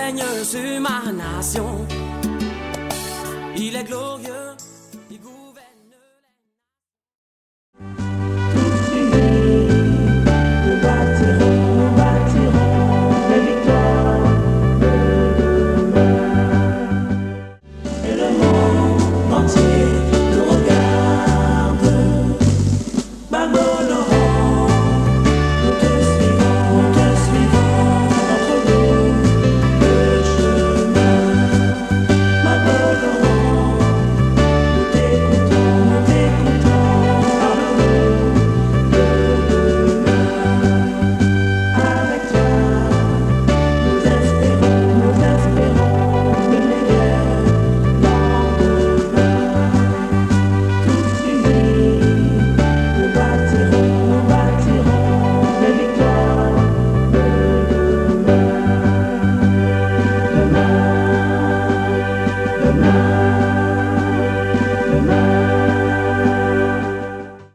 règne sur ma nation. Il est glorieux.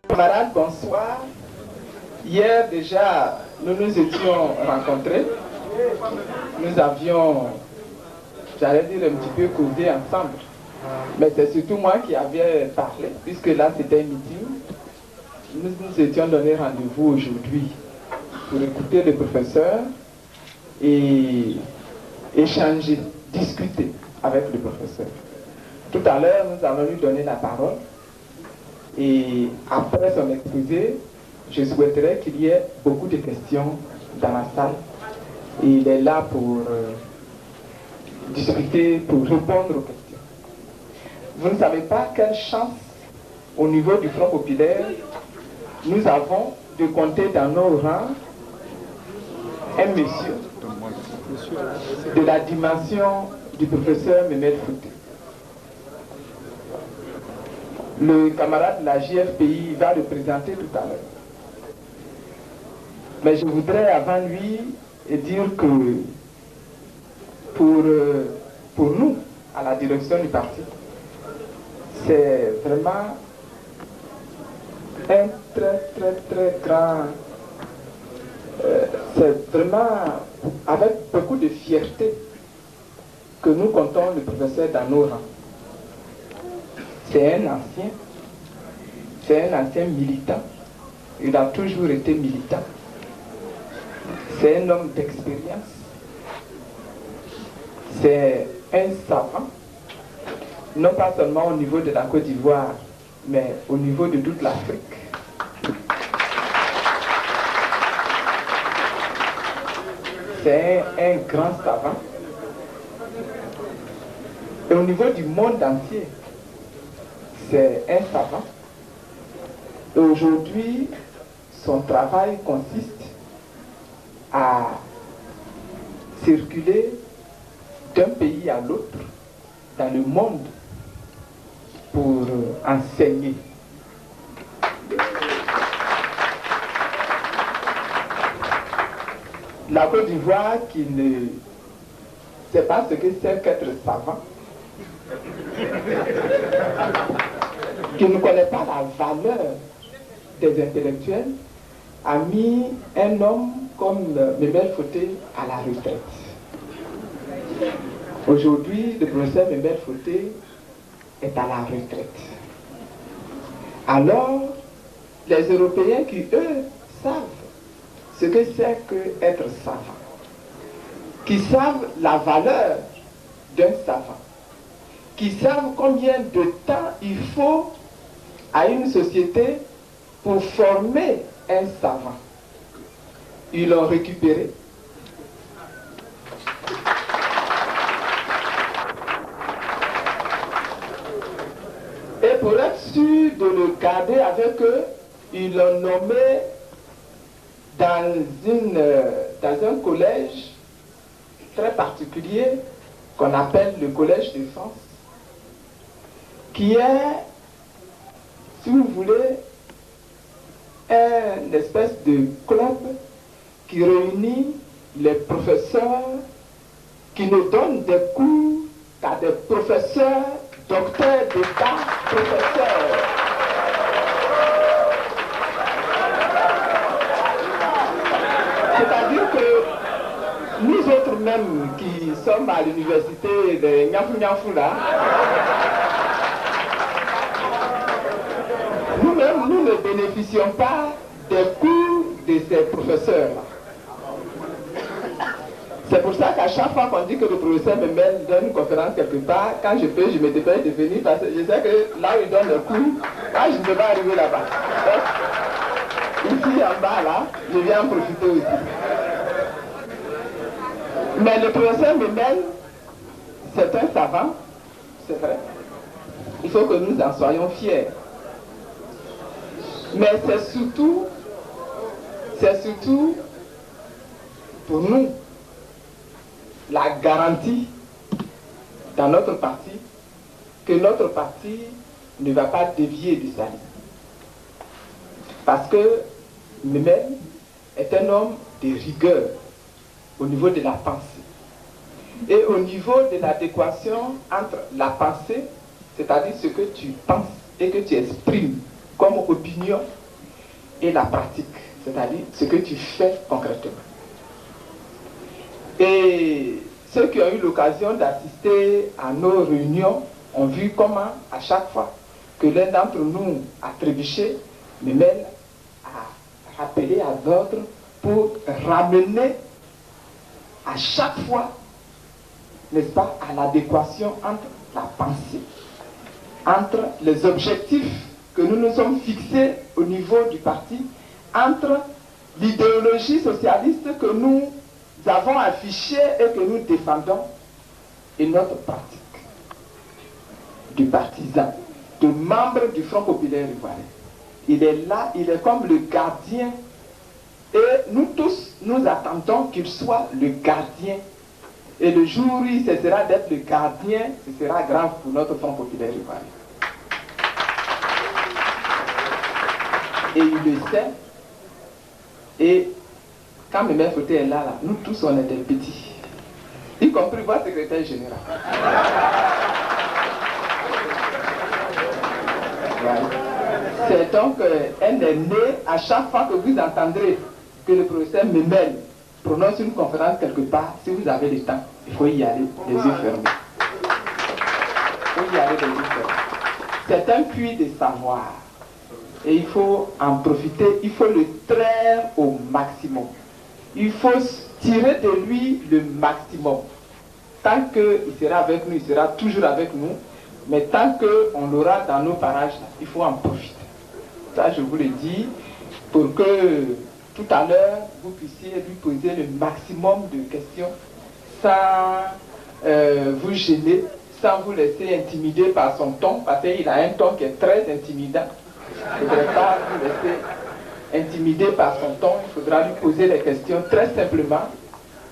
Camarades, bonsoir. Hier déjà, nous nous étions rencontrés. Nous avions, j'allais dire, un petit peu causé ensemble. Mais c'est surtout moi qui avais parlé, puisque là c'était un meeting. Nous nous étions donné rendez-vous aujourd'hui pour écouter le professeur et échanger, discuter avec le professeur. Tout à l'heure, nous allons lui donner la parole. Et après son exposé, je souhaiterais qu'il y ait beaucoup de questions dans la salle. Et il est là pour discuter, pour répondre aux questions. Vous ne savez pas quelle chance, au niveau du Front populaire, nous avons de compter dans nos rangs un monsieur de la dimension du professeur Mehmet Fouté. Le camarade de la JFPI va le présenter tout à l'heure. Mais je voudrais avant lui dire que pour nous, à la direction du parti, c'est vraiment un très grand... c'est vraiment avec beaucoup de fierté que nous comptons le professeur dans nos rangs. C'est un ancien militant. Il a toujours été militant. C'est un homme d'expérience. C'est un savant, non pas seulement au niveau de la Côte d'Ivoire, mais au niveau de toute l'Afrique. C'est un grand savant. Et au niveau du monde entier, c'est un savant. Et aujourd'hui, son travail consiste à circuler d'un pays à l'autre dans le monde pour enseigner. La Côte d'Ivoire qui ne sait pas ce que c'est qu'être savant, qui ne connaît pas la valeur des intellectuels, a mis un homme comme Mehmet Fouté à la retraite. Aujourd'hui, le professeur Mehmet Fouté est à la retraite. Alors, les Européens qui, eux, savent ce que c'est qu'être savant, qui savent la valeur d'un savant, qui savent combien de temps il faut à une société pour former un savant. Ils l'ont récupéré. Et pour être sûr de le garder avec eux, ils l'ont nommé dans un collège très particulier qu'on appelle le Collège de France, qui est, si vous voulez, une espèce de club qui réunit les professeurs qui ne donnent des cours qu'à des professeurs, docteurs d'État, professeurs. C'est-à-dire que nous autres même qui sommes niafou là. Nous-mêmes, nous ne bénéficions pas des cours de ces professeurs-là. C'est pour ça qu'à chaque fois qu'on dit que le professeur me mène dans une conférence quelque part, quand je peux, je me dépêche de venir parce que je sais que là où il donne le cours, là je ne peux pas arriver là-bas. Ici en bas là, je viens en profiter aussi. Mais le professeur me mène, c'est un savant, c'est vrai. Il faut que nous en soyons fiers. Mais c'est surtout pour nous la garantie dans notre parti que notre parti ne va pas dévier du salut. Parce que Memel est un homme de rigueur au niveau de la pensée et au niveau de l'adéquation entre la pensée, c'est-à-dire ce que tu penses et que tu exprimes comme opinion, et la pratique, c'est-à-dire ce que tu fais concrètement. Et ceux qui ont eu l'occasion d'assister à nos réunions ont vu comment, à chaque fois que l'un d'entre nous a trébuché, Memel a rappelé à d'autres pour ramener à chaque fois, n'est-ce pas, à l'adéquation entre la pensée, entre les objectifs que nous nous sommes fixés au niveau du parti, entre l'idéologie socialiste que nous avons affichée et que nous défendons et notre pratique du partisan, de membre du Front populaire ivoirien. Il est là, il est comme le gardien et nous tous, nous attendons qu'il soit le gardien. Et le jour où il cessera d'être le gardien, ce sera grave pour notre Front populaire ivoirien. Et il le sait. Et quand Memel Fauté est là, nous tous on est des petits. Y compris votre secrétaire général. Voilà. C'est donc un est né à chaque fois que vous entendrez que le professeur Memel prononce une conférence quelque part, si vous avez le temps, il faut y aller les yeux fermés. Il faut y aller les yeux fermés. C'est un puits de savoir. Et il faut en profiter, il faut le traire au maximum. Il faut tirer de lui le maximum. Tant qu'il sera avec nous, il sera toujours avec nous. Mais tant qu'on l'aura dans nos parages, il faut en profiter. Ça, je vous le dis, pour que tout à l'heure, vous puissiez lui poser le maximum de questions sans vous gêner, sans vous laisser intimider par son ton, parce qu'il a un ton qui est très intimidant. Il ne faudrait pas vous laisser intimider par son ton, il faudra lui poser les questions très simplement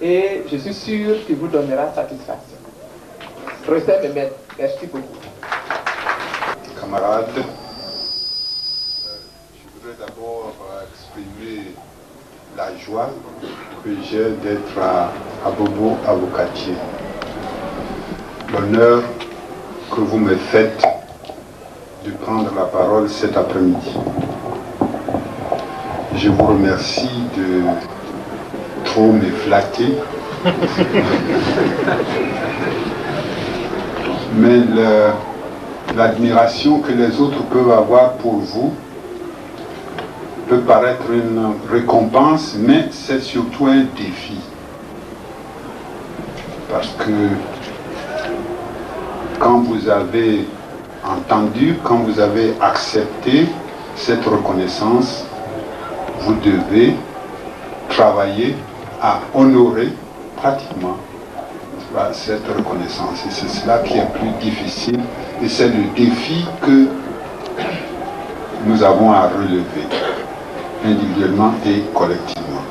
et je suis sûr qu'il vous donnera satisfaction. Professeur Memel, merci beaucoup. Camarades, je voudrais d'abord exprimer la joie que j'ai d'être à Bobo Avocatier. L'honneur que vous me faites de prendre la parole cet après-midi. Je vous remercie de trop me flatter. Mais l'admiration que les autres peuvent avoir pour vous peut paraître une récompense, mais c'est surtout un défi. Parce que quand vous avez entendu, quand vous avez accepté cette reconnaissance, vous devez travailler à honorer pratiquement cette reconnaissance. Et c'est cela qui est plus difficile et c'est le défi que nous avons à relever, individuellement et collectivement.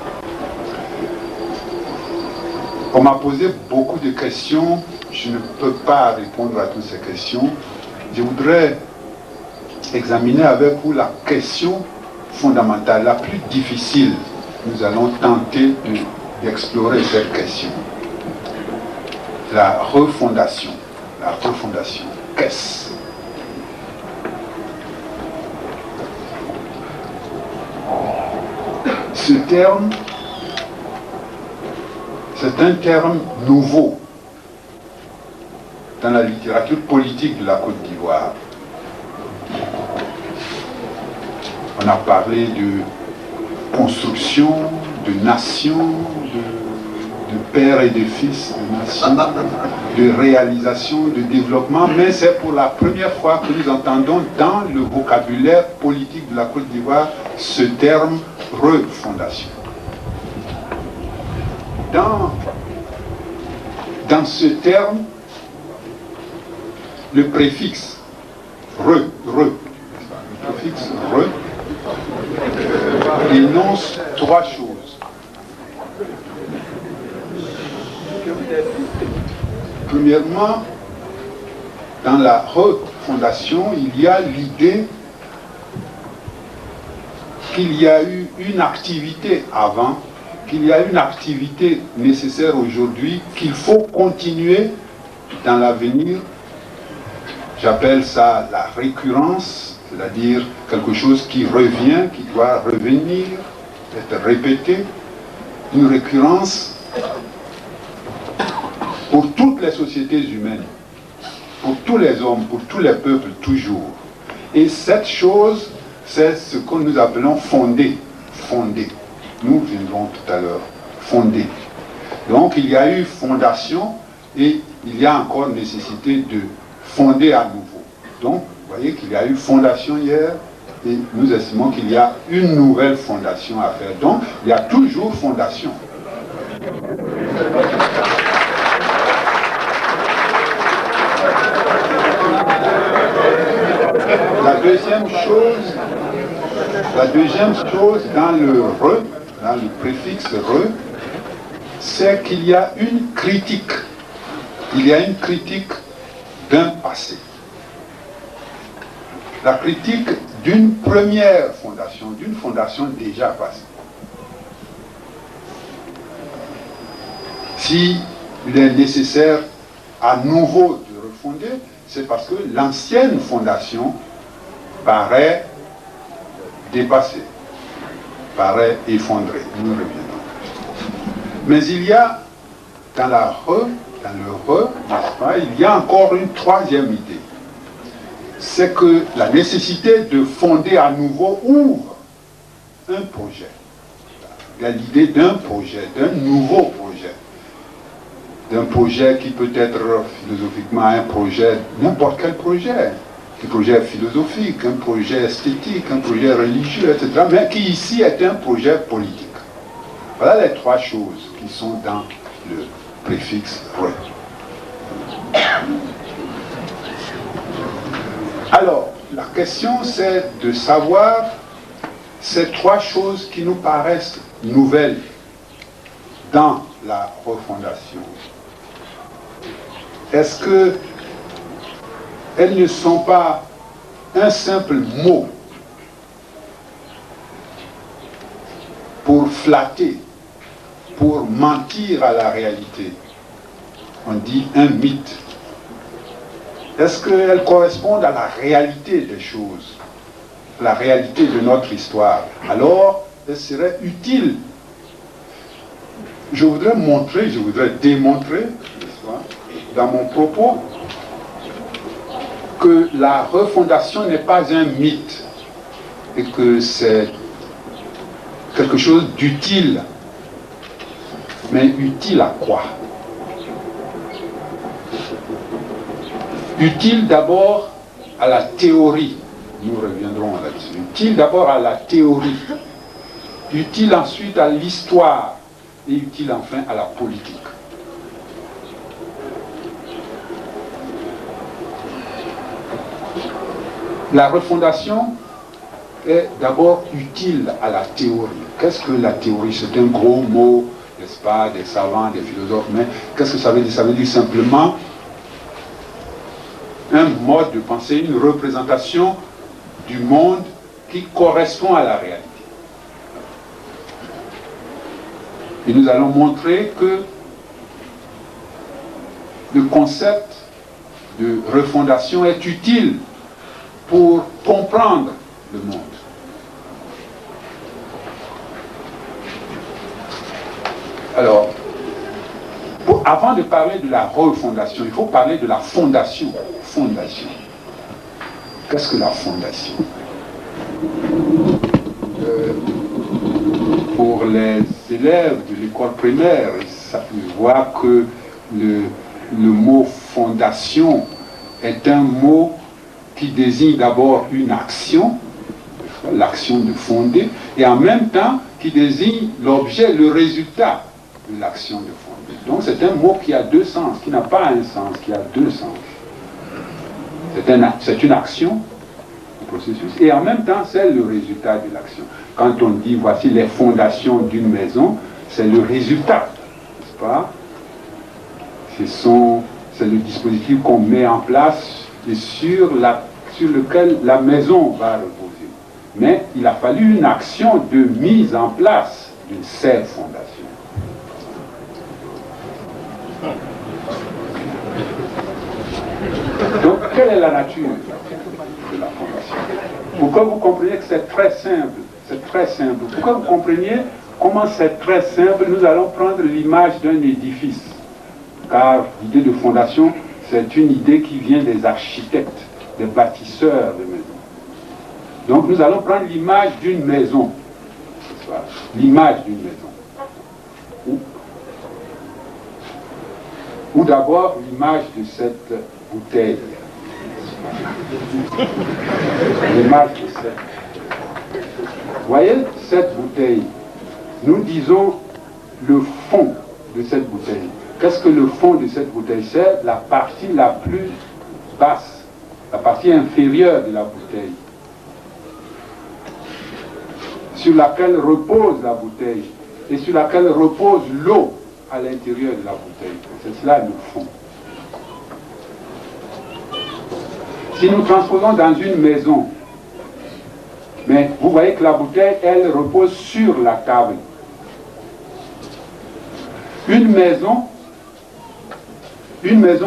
On m'a posé beaucoup de questions, je ne peux pas répondre à toutes ces questions. Je voudrais examiner avec vous la question fondamentale, la plus difficile. Nous allons tenter d'explorer cette question. La refondation. La refondation, qu'est-ce? Ce terme, c'est un terme nouveau. dans la littérature politique de la Côte d'Ivoire. On a parlé de construction, de nation, de père et de fils, de nation, de réalisation, de développement, mais c'est pour la première fois que nous entendons dans le vocabulaire politique de la Côte d'Ivoire ce terme refondation. Dans ce terme, le préfixe le préfixe énonce trois choses. Premièrement, dans la refondation, il y a l'idée qu'il y a eu une activité avant, qu'il y a une activité nécessaire aujourd'hui, qu'il faut continuer dans l'avenir. J'appelle ça la récurrence, c'est-à-dire quelque chose qui revient, qui doit revenir, être répété. Une récurrence pour toutes les sociétés humaines, pour tous les hommes, pour tous les peuples, toujours. Et cette chose, c'est ce que nous appelons fonder. Fonder. Nous viendrons tout à l'heure. Fonder. Donc il y a eu fondation et il y a encore nécessité de fonder à nouveau. Donc, vous voyez qu'il y a eu fondation hier et nous estimons qu'il y a une nouvelle fondation à faire. Donc, il y a toujours fondation. La deuxième chose dans le préfixe re, c'est qu'il y a une critique. Il y a une critique d'un passé. La critique d'une première fondation, d'une fondation déjà passée. Si il est nécessaire à nouveau de refonder, c'est parce que l'ancienne fondation paraît dépassée, paraît effondrée. Nous reviendrons. Mais il y a dans le re, n'est-ce pas, il y a encore une troisième idée. C'est que la nécessité de fonder à nouveau ouvre un projet. Il y a l'idée d'un projet, d'un nouveau projet. D'un projet qui peut être philosophiquement un projet, n'importe quel projet. Un projet philosophique, un projet esthétique, un projet religieux, etc. Mais qui ici est un projet politique. Voilà les trois choses qui sont dans le préfixe « re ». Alors, la question c'est de savoir ces trois choses qui nous paraissent nouvelles dans la refondation. Est-ce qu'elles ne sont pas un simple mot pour flatter, pour mentir à la réalité? On dit un mythe. Est-ce qu'elles correspondent à la réalité des choses, la réalité de notre histoire? Alors, elles seraient utiles. Je voudrais démontrer, dans mon propos, que la refondation n'est pas un mythe et que c'est quelque chose d'utile. Mais utile à quoi? Utile d'abord à la théorie, nous reviendrons là-dessus. Utile d'abord à la théorie, utile ensuite à l'histoire et utile enfin à la politique. La refondation est d'abord utile à la théorie. Qu'est-ce que la théorie? C'est un gros mot, n'est-ce pas, des savants, des philosophes, mais qu'est-ce que ça veut dire? Ça veut dire simplement un mode de pensée, une représentation du monde qui correspond à la réalité. Et nous allons montrer que le concept de refondation est utile pour comprendre le monde. Alors, avant de parler de la refondation, il faut parler de la fondation. Fondation. Qu'est-ce que la fondation? Pour les élèves de l'école primaire, ils voient que le mot fondation est un mot qui désigne d'abord une action, l'action de fonder, et en même temps qui désigne l'objet, le résultat de l'action de fonder. Donc c'est un mot qui a deux sens, qui n'a pas un sens, qui a deux sens. C'est une action, un processus, et en même temps c'est le résultat de l'action. Quand on dit voici les fondations d'une maison, c'est le résultat, n'est-ce pas? C'est le dispositif qu'on met en place et sur lequel la maison va reposer. Mais il a fallu une action de mise en place de ces fondations. Donc, quelle est la nature de la fondation? Pour que vous compreniez que c'est très simple, c'est très simple. Pour que vous compreniez comment c'est très simple, nous allons prendre l'image d'un édifice. Car l'idée de fondation, c'est une idée qui vient des architectes, des bâtisseurs de maisons. Donc nous allons prendre l'image d'une maison. L'image d'une maison. Ou d'abord l'image de cette bouteille. L'image de cette. Vous voyez cette bouteille? Nous disons le fond de cette bouteille. Qu'est-ce que le fond de cette bouteille? C'est la partie la plus basse, la partie inférieure de la bouteille, sur laquelle repose la bouteille et sur laquelle repose l'eau à l'intérieur de la bouteille. C'est cela le fond. Si nous transposons dans une maison, mais vous voyez que la bouteille, elle repose sur la table. Une maison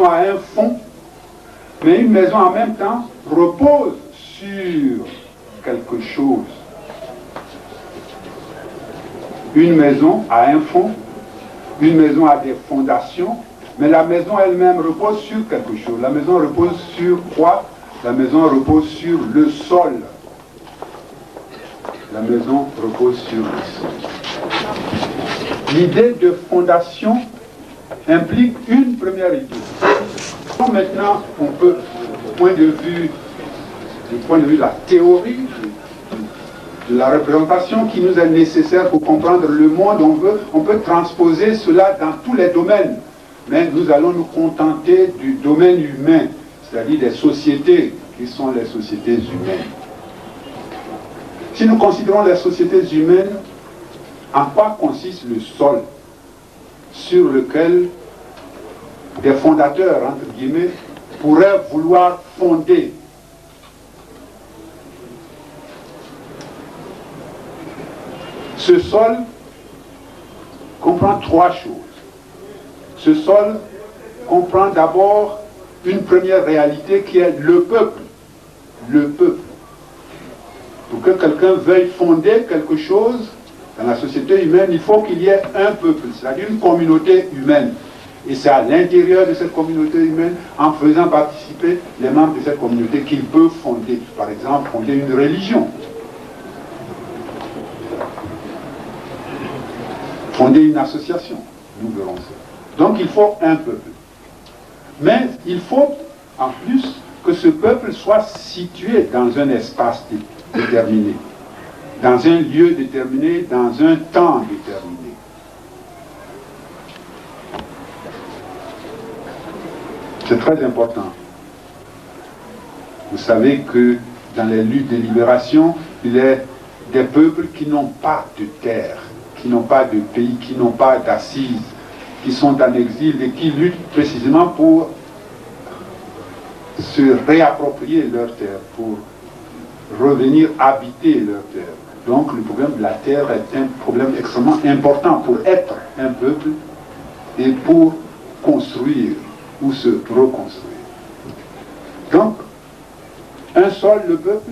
a un fond, mais une maison en même temps repose sur quelque chose. Une maison a un fond, une maison a des fondations, mais la maison elle-même repose sur quelque chose. La maison repose sur quoi? La maison repose sur le sol. La maison repose sur le sol. L'idée de fondation implique une première idée. Maintenant, on peut, du point de vue de la théorie, de la représentation qui nous est nécessaire pour comprendre le monde, on peut transposer cela dans tous les domaines. Mais nous allons nous contenter du domaine humain, c'est-à-dire des sociétés qui sont les sociétés humaines. Si nous considérons les sociétés humaines, en quoi consiste le sol sur lequel des fondateurs, entre guillemets, pourraient vouloir fonder? Ce sol comprend trois choses. Ce sol comprend d'abord une première réalité qui est le peuple. Le peuple. Pour que quelqu'un veuille fonder quelque chose dans la société humaine, il faut qu'il y ait un peuple, c'est-à-dire une communauté humaine. Et c'est à l'intérieur de cette communauté humaine, en faisant participer les membres de cette communauté, qu'il peut fonder, par exemple, fonder une religion. Fonder une association, nous verrons ça. Donc il faut un peuple. Mais il faut en plus que ce peuple soit situé dans un espace déterminé, dans un lieu déterminé, dans un temps déterminé. C'est très important. Vous savez que dans les luttes de libération, il y a des peuples qui n'ont pas de terre, qui n'ont pas de pays, qui n'ont pas d'assises, qui sont en exil et qui luttent précisément pour se réapproprier leur terre, pour revenir habiter leur terre. Donc le problème de la terre est un problème extrêmement important pour être un peuple et pour construire ou se reconstruire. Donc, un sol, le peuple,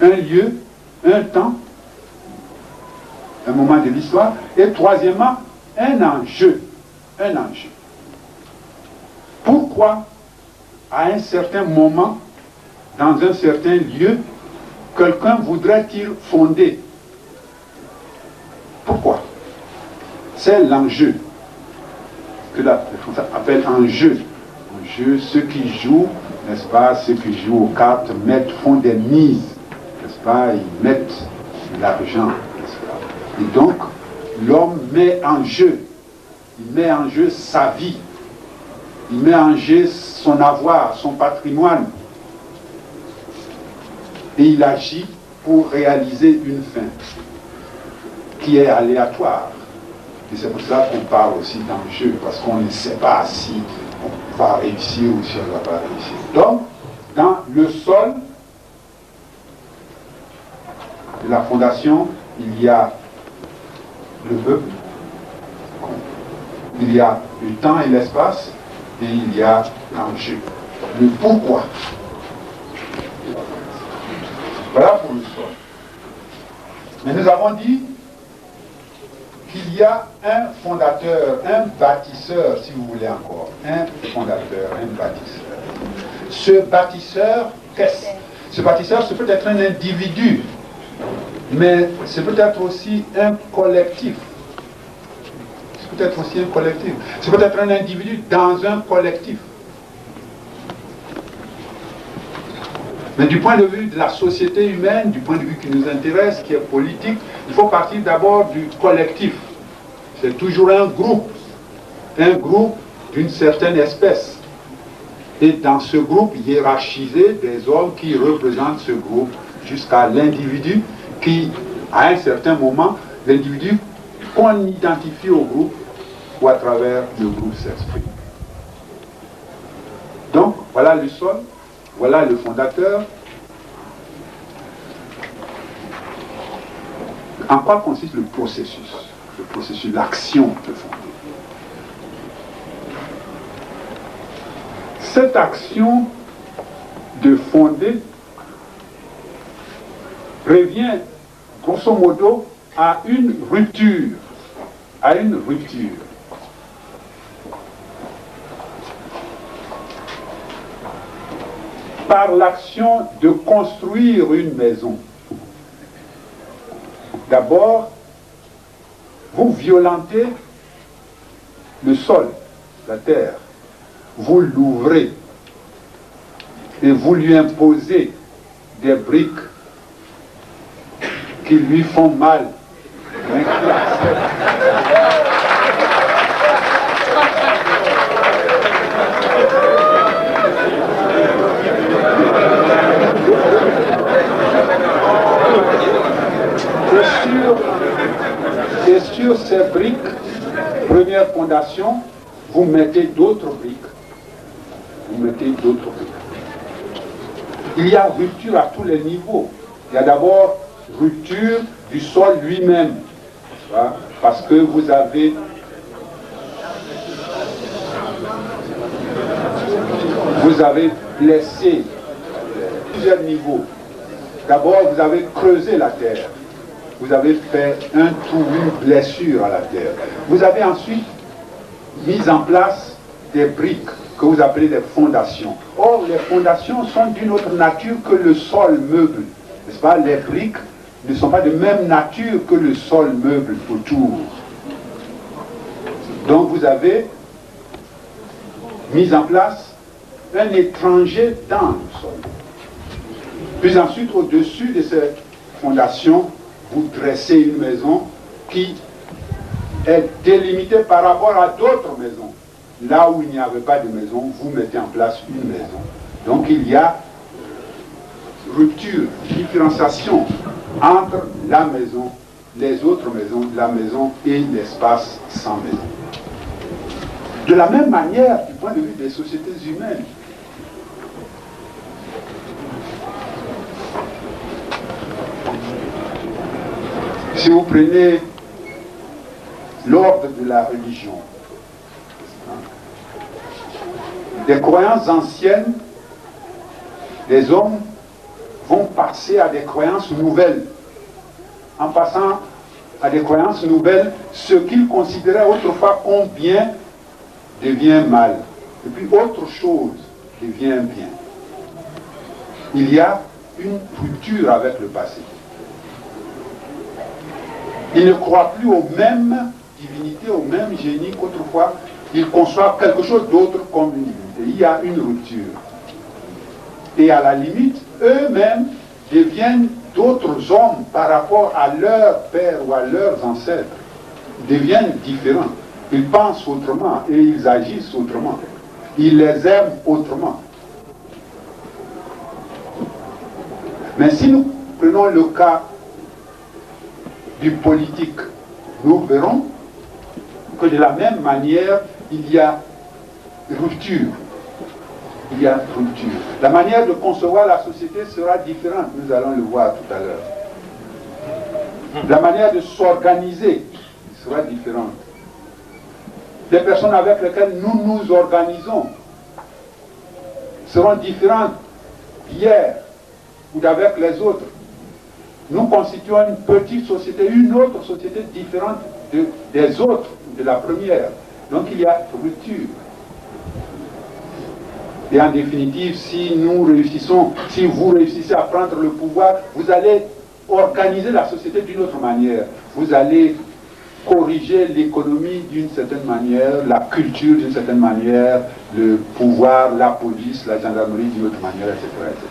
un lieu, un temps, un moment de l'histoire, et troisièmement, un enjeu. Un enjeu. Pourquoi, à un certain moment, dans un certain lieu, quelqu'un voudrait-il fonder? Pourquoi? C'est l'enjeu que la Français appelle enjeu. Enjeu, ceux qui jouent, n'est-ce pas, ceux qui jouent aux cartes font des mises, n'est-ce pas, ils mettent de l'argent, n'est-ce pas. Et donc, l'homme met en jeu, il met en jeu sa vie, il met en jeu son avoir, son patrimoine, et il agit pour réaliser une fin qui est aléatoire. Et c'est pour cela qu'on parle aussi d'enjeu, parce qu'on ne sait pas si on va réussir ou si on ne va pas réussir. Donc, dans le sol de la fondation, il y a le peuple, il y a le temps et l'espace, et il y a l'enjeu. Le pourquoi. Voilà pour le sol. Mais nous avons dit qu'il y a un fondateur, un bâtisseur, si vous voulez encore. Un fondateur, un bâtisseur. Ce bâtisseur, qu'est-ce? Ce bâtisseur, c'est peut-être un individu, mais c'est peut-être aussi un collectif. C'est peut-être aussi un collectif. C'est peut-être un individu dans un collectif. Mais du point de vue de la société humaine, du point de vue qui nous intéresse, qui est politique, il faut partir d'abord du collectif. C'est toujours un groupe d'une certaine espèce. Et dans ce groupe hiérarchisé, des hommes qui représentent ce groupe jusqu'à l'individu qui, à un certain moment, l'individu qu'on identifie au groupe ou à travers le groupe s'exprime. Donc, voilà le sol. Voilà le fondateur. En quoi consiste le processus? Le processus, l'action de fonder. Cette action de fonder revient grosso modo à une rupture. À une rupture. Par l'action de construire une maison. D'abord, vous violentez le sol, la terre. Vous l'ouvrez et vous lui imposez des briques qui lui font mal, mais qui acceptent. Et sur ces briques, première fondation, vous mettez d'autres briques. Vous mettez d'autres briques. Il y a rupture à tous les niveaux. Il y a d'abord rupture du sol lui-même. Parce que vous avez blessé plusieurs niveaux. D'abord, vous avez creusé la terre. Vous avez fait un trou, une blessure à la terre. Vous avez ensuite mis en place des briques que vous appelez des fondations. Or, les fondations sont d'une autre nature que le sol meuble. N'est-ce pas? Les briques ne sont pas de même nature que le sol meuble autour. Donc, vous avez mis en place un étranger dans le sol. Puis ensuite, au-dessus de ces fondations, vous dressez une maison qui est délimitée par rapport à d'autres maisons. Là où il n'y avait pas de maison, vous mettez en place une maison. Donc il y a rupture, différenciation entre la maison, les autres maisons, la maison et l'espace sans maison. De la même manière, du point de vue des sociétés humaines, si vous prenez l'ordre de la religion, des croyances anciennes, les hommes vont passer à des croyances nouvelles, en passant à des croyances nouvelles, ce qu'ils considéraient autrefois comme bien devient mal. Et puis autre chose devient bien. Il y a une rupture avec le passé. Ils ne croient plus aux mêmes divinités, aux mêmes génies qu'autrefois. Ils conçoivent quelque chose d'autre comme une divinité. Il y a une rupture. Et à la limite, eux-mêmes deviennent d'autres hommes par rapport à leurs pères ou à leurs ancêtres. Ils deviennent différents. Ils pensent autrement et ils agissent autrement. Ils les aiment autrement. Mais si nous prenons le cas du politique, nous verrons que de la même manière, il y a rupture. Il y a rupture. La manière de concevoir la société sera différente, nous allons le voir tout à l'heure. La manière de s'organiser sera différente. Les personnes avec lesquelles nous nous organisons seront différentes d'hier ou d'avec les autres. Nous constituons une petite société, une autre société différente des autres, de la première. Donc il y a rupture. Et en définitive, si nous réussissons, si vous réussissez à prendre le pouvoir, vous allez organiser la société d'une autre manière. Vous allez corriger l'économie d'une certaine manière, la culture d'une certaine manière, le pouvoir, la police, la gendarmerie d'une autre manière, etc., etc.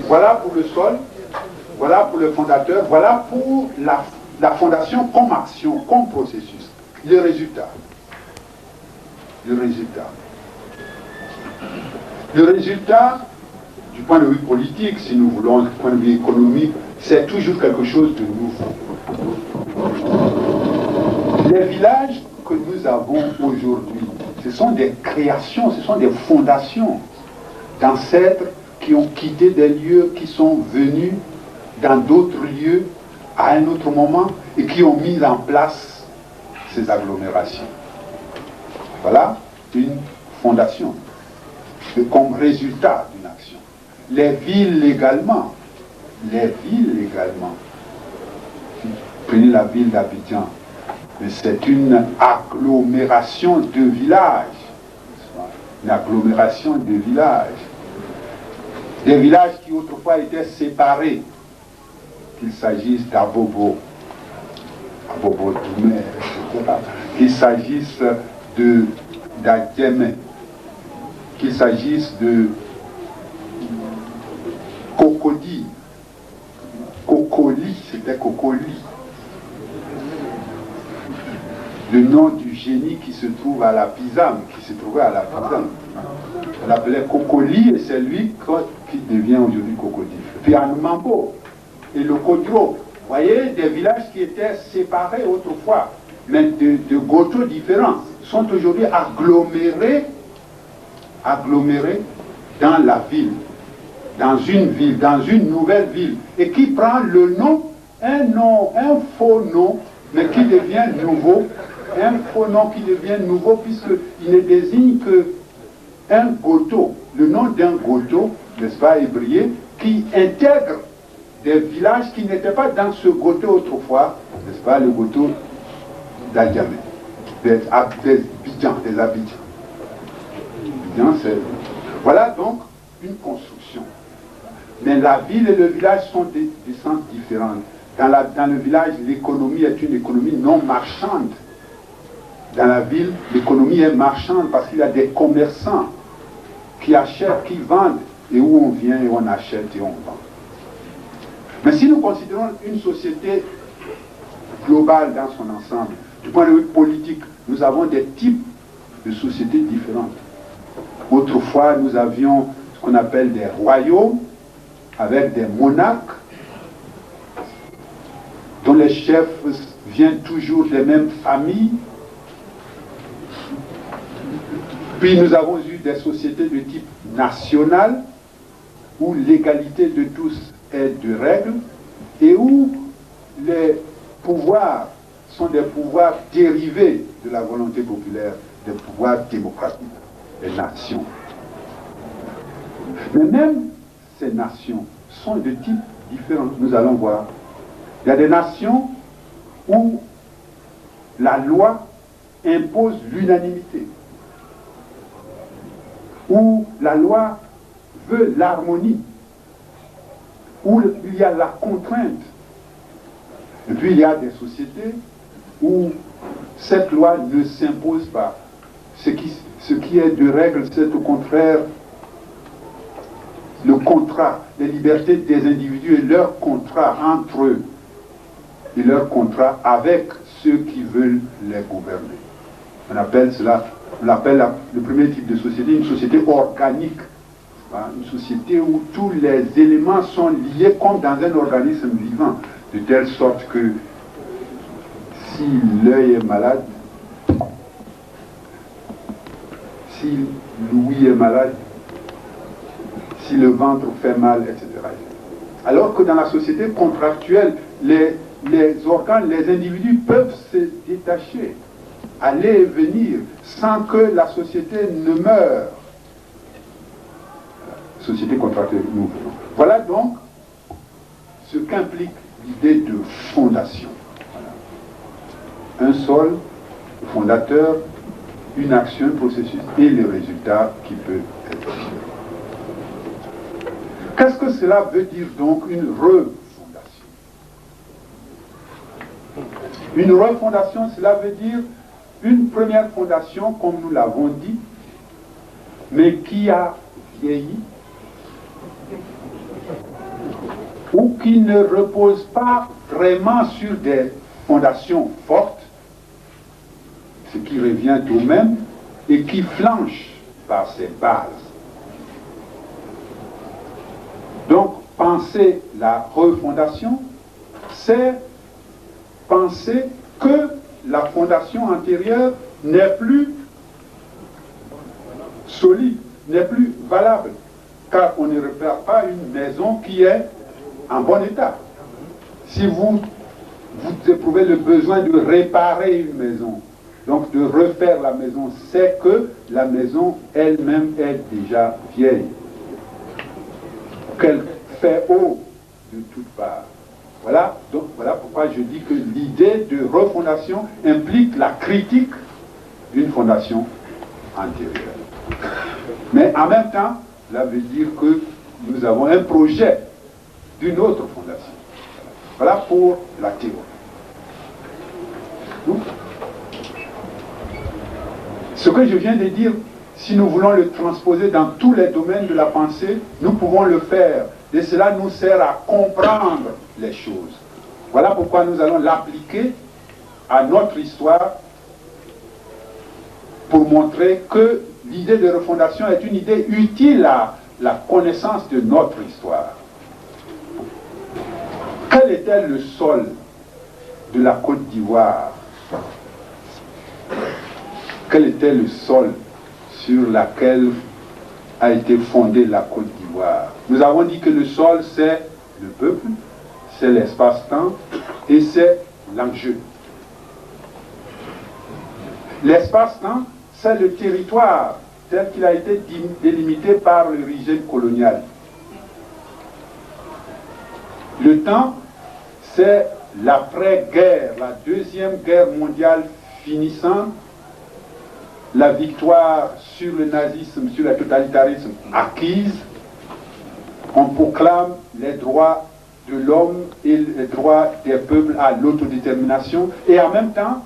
Voilà pour le sol, voilà pour le fondateur, voilà pour la fondation comme action, comme processus. Le résultat. Le résultat. Le résultat, du point de vue politique, si nous voulons, du point de vue économique, c'est toujours quelque chose de nouveau. Les villages que nous avons aujourd'hui, ce sont des créations, ce sont des fondations d'ancêtres qui ont quitté des lieux, qui sont venus dans d'autres lieux à un autre moment et qui ont mis en place ces agglomérations. Voilà une fondation comme résultat d'une action. Les villes également. Les villes également. Prenez la ville d'Abidjan. Mais c'est une agglomération de villages. Une agglomération de villages. Des villages qui autrefois étaient séparés. Qu'il s'agisse d'Abobo, Abobo Doumé, etc. Qu'il s'agisse d'Adjemé, qu'il s'agisse de Cocody, Cocoli, c'était Cocoli. Le nom du génie qui se trouve à la Pisame, qui se trouvait à la Pisame. On l'appelait Cocoli et c'est lui qui devient aujourd'hui Cocody. Puis Anoumambo et le Kodro, vous voyez, des villages qui étaient séparés autrefois, mais de goto différents, sont aujourd'hui agglomérés dans la ville, dans une nouvelle ville, et qui prend le nom, un faux nom, mais qui devient nouveau, un faux nom qui devient nouveau, puisqu'il ne désigne qu'un goto, le nom d'un goto, n'est-ce pas, ébrié, qui intègre des villages qui n'étaient pas dans ce goto autrefois, n'est-ce pas, le goto d'Adjamé, des Abidjan. Voilà donc une construction. Mais la ville et le village sont des sens différents. Dans le village, l'économie est une économie non marchande. Dans la ville, l'économie est marchande parce qu'il y a des commerçants qui achètent, qui vendent, et où on vient et on achète et on vend. Mais si nous considérons une société globale dans son ensemble, du point de vue politique, nous avons des types de sociétés différentes. Autrefois, nous avions ce qu'on appelle des royaumes, avec des monarques, dont les chefs viennent toujours des mêmes familles. Puis nous avons eu des sociétés de type national, où l'égalité de tous est de règle, et où les pouvoirs sont des pouvoirs dérivés de la volonté populaire, des pouvoirs démocratiques, des nations. Mais même ces nations sont de types différents. Nous allons voir. Il y a des nations où la loi impose l'unanimité, où la loi veut l'harmonie, où il y a la contrainte. Et puis il y a des sociétés où cette loi ne s'impose pas. Ce qui est de règle, c'est au contraire le contrat, les libertés des individus et leur contrat entre eux, et leur contrat avec ceux qui veulent les gouverner. On appelle cela, le premier type de société, une société organique. Une société où tous les éléments sont liés comme dans un organisme vivant, de telle sorte que si l'œil est malade, si l'ouïe est malade, si le ventre fait mal, etc. Alors que dans la société contractuelle, les organes, les individus peuvent se détacher, aller et venir, sans que la société ne meure. Société contractuelle, nous voulons. Voilà donc ce qu'implique l'idée de fondation. Voilà. Un sol fondateur, une action, un processus et le résultat qui peut être différent. Qu'est-ce que cela veut dire donc une refondation? Une refondation, cela veut dire une première fondation, comme nous l'avons dit, mais qui a vieilli, ou qui ne repose pas vraiment sur des fondations fortes, ce qui revient au même, et qui flanche par ses bases. Donc, penser la refondation, c'est penser que la fondation antérieure n'est plus solide, n'est plus valable, car on ne répare pas une maison qui est en bon état. Si vous éprouvez le besoin de réparer une maison, donc de refaire la maison, c'est que la maison elle-même est déjà vieille, qu'elle fait eau de toutes parts. Voilà pourquoi je dis que l'idée de refondation implique la critique d'une fondation antérieure. Mais en même temps, cela veut dire que nous avons un projet d'une autre fondation. Voilà pour la théorie. Donc, ce que je viens de dire, si nous voulons le transposer dans tous les domaines de la pensée, nous pouvons le faire. Et cela nous sert à comprendre les choses. Voilà pourquoi nous allons l'appliquer à notre histoire pour montrer que l'idée de refondation est une idée utile à la connaissance de notre histoire. Quel était le sol de la Côte d'Ivoire? Quel était le sol sur lequel a été fondée la Côte d'Ivoire? Nous avons dit que le sol, c'est le peuple, c'est l'espace-temps et c'est l'enjeu. L'espace-temps, c'est le territoire tel qu'il a été délimité par le régime colonial. Le temps, c'est l'après-guerre, la deuxième guerre mondiale finissant, la victoire sur le nazisme, sur le totalitarisme acquise. On proclame les droits de l'homme et les droits des peuples à l'autodétermination, et en même temps,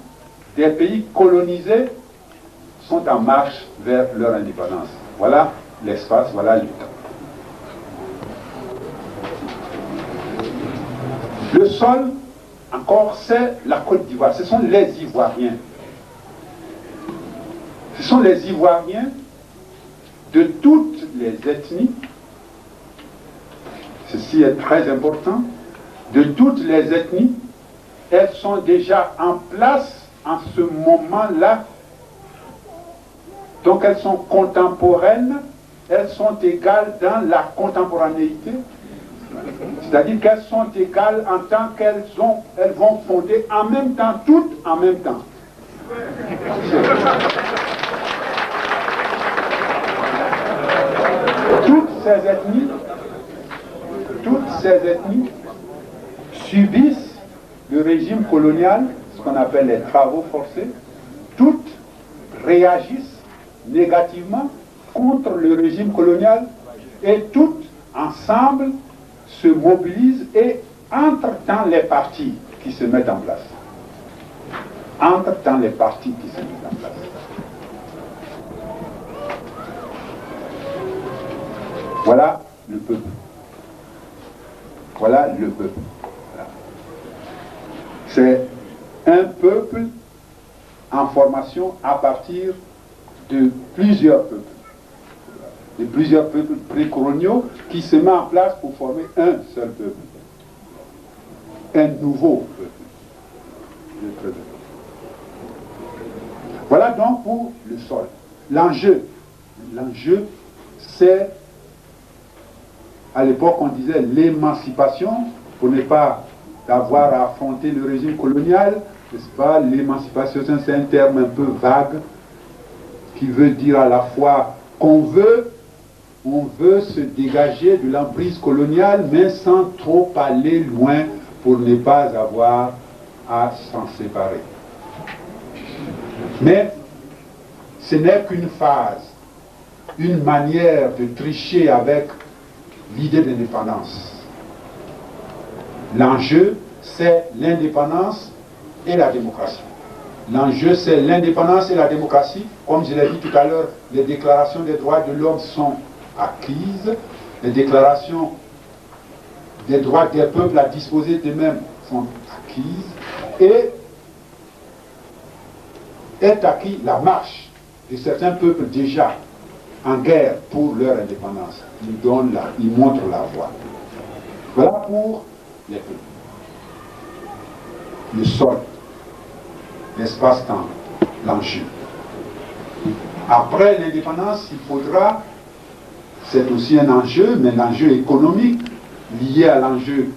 des pays colonisés sont en marche vers leur indépendance. Voilà l'espace, voilà le temps. Le sol, encore, c'est la Côte d'Ivoire. Ce sont les Ivoiriens. Ce sont les Ivoiriens de toutes les ethnies. Ceci est très important. De toutes les ethnies, elles sont déjà en place en ce moment-là. Donc elles sont contemporaines, elles sont égales dans la contemporanéité. C'est-à-dire qu'elles sont égales en tant qu'elles vont fonder en même temps, toutes en même temps. Toutes ces ethnies ces ethnies subissent le régime colonial, ce qu'on appelle les travaux forcés. Toutes réagissent négativement contre le régime colonial et toutes ensemble se mobilisent et entrent dans les partis qui se mettent en place. Entrent dans les partis qui se mettent en place. Voilà le peuple. Voilà le peuple. Voilà. C'est un peuple en formation à partir de plusieurs peuples. De plusieurs peuples précoloniaux qui se mettent en place pour former un seul peuple. Un nouveau peuple. Voilà donc pour le sol. L'enjeu, c'est, à l'époque on disait l'émancipation, pour ne pas avoir à affronter le régime colonial, n'est-ce pas? L'émancipation, c'est un terme un peu vague, qui veut dire à la fois qu'on veut se dégager de l'emprise coloniale, mais sans trop aller loin pour ne pas avoir à s'en séparer. Mais ce n'est qu'une phase, une manière de tricher avec l'idée d'indépendance. L'enjeu, c'est l'indépendance et la démocratie. L'enjeu, c'est l'indépendance et la démocratie. Comme je l'ai dit tout à l'heure, les déclarations des droits de l'homme sont acquises, les déclarations des droits des peuples à disposer d'eux-mêmes sont acquises, et est acquis la marche de certains peuples déjà en guerre pour leur indépendance. Ils montrent la voie. Voilà pour les peuples. Le sol, l'espace-temps, l'enjeu. Après l'indépendance, il faudra, c'est aussi un enjeu, mais un enjeu économique lié à l'enjeu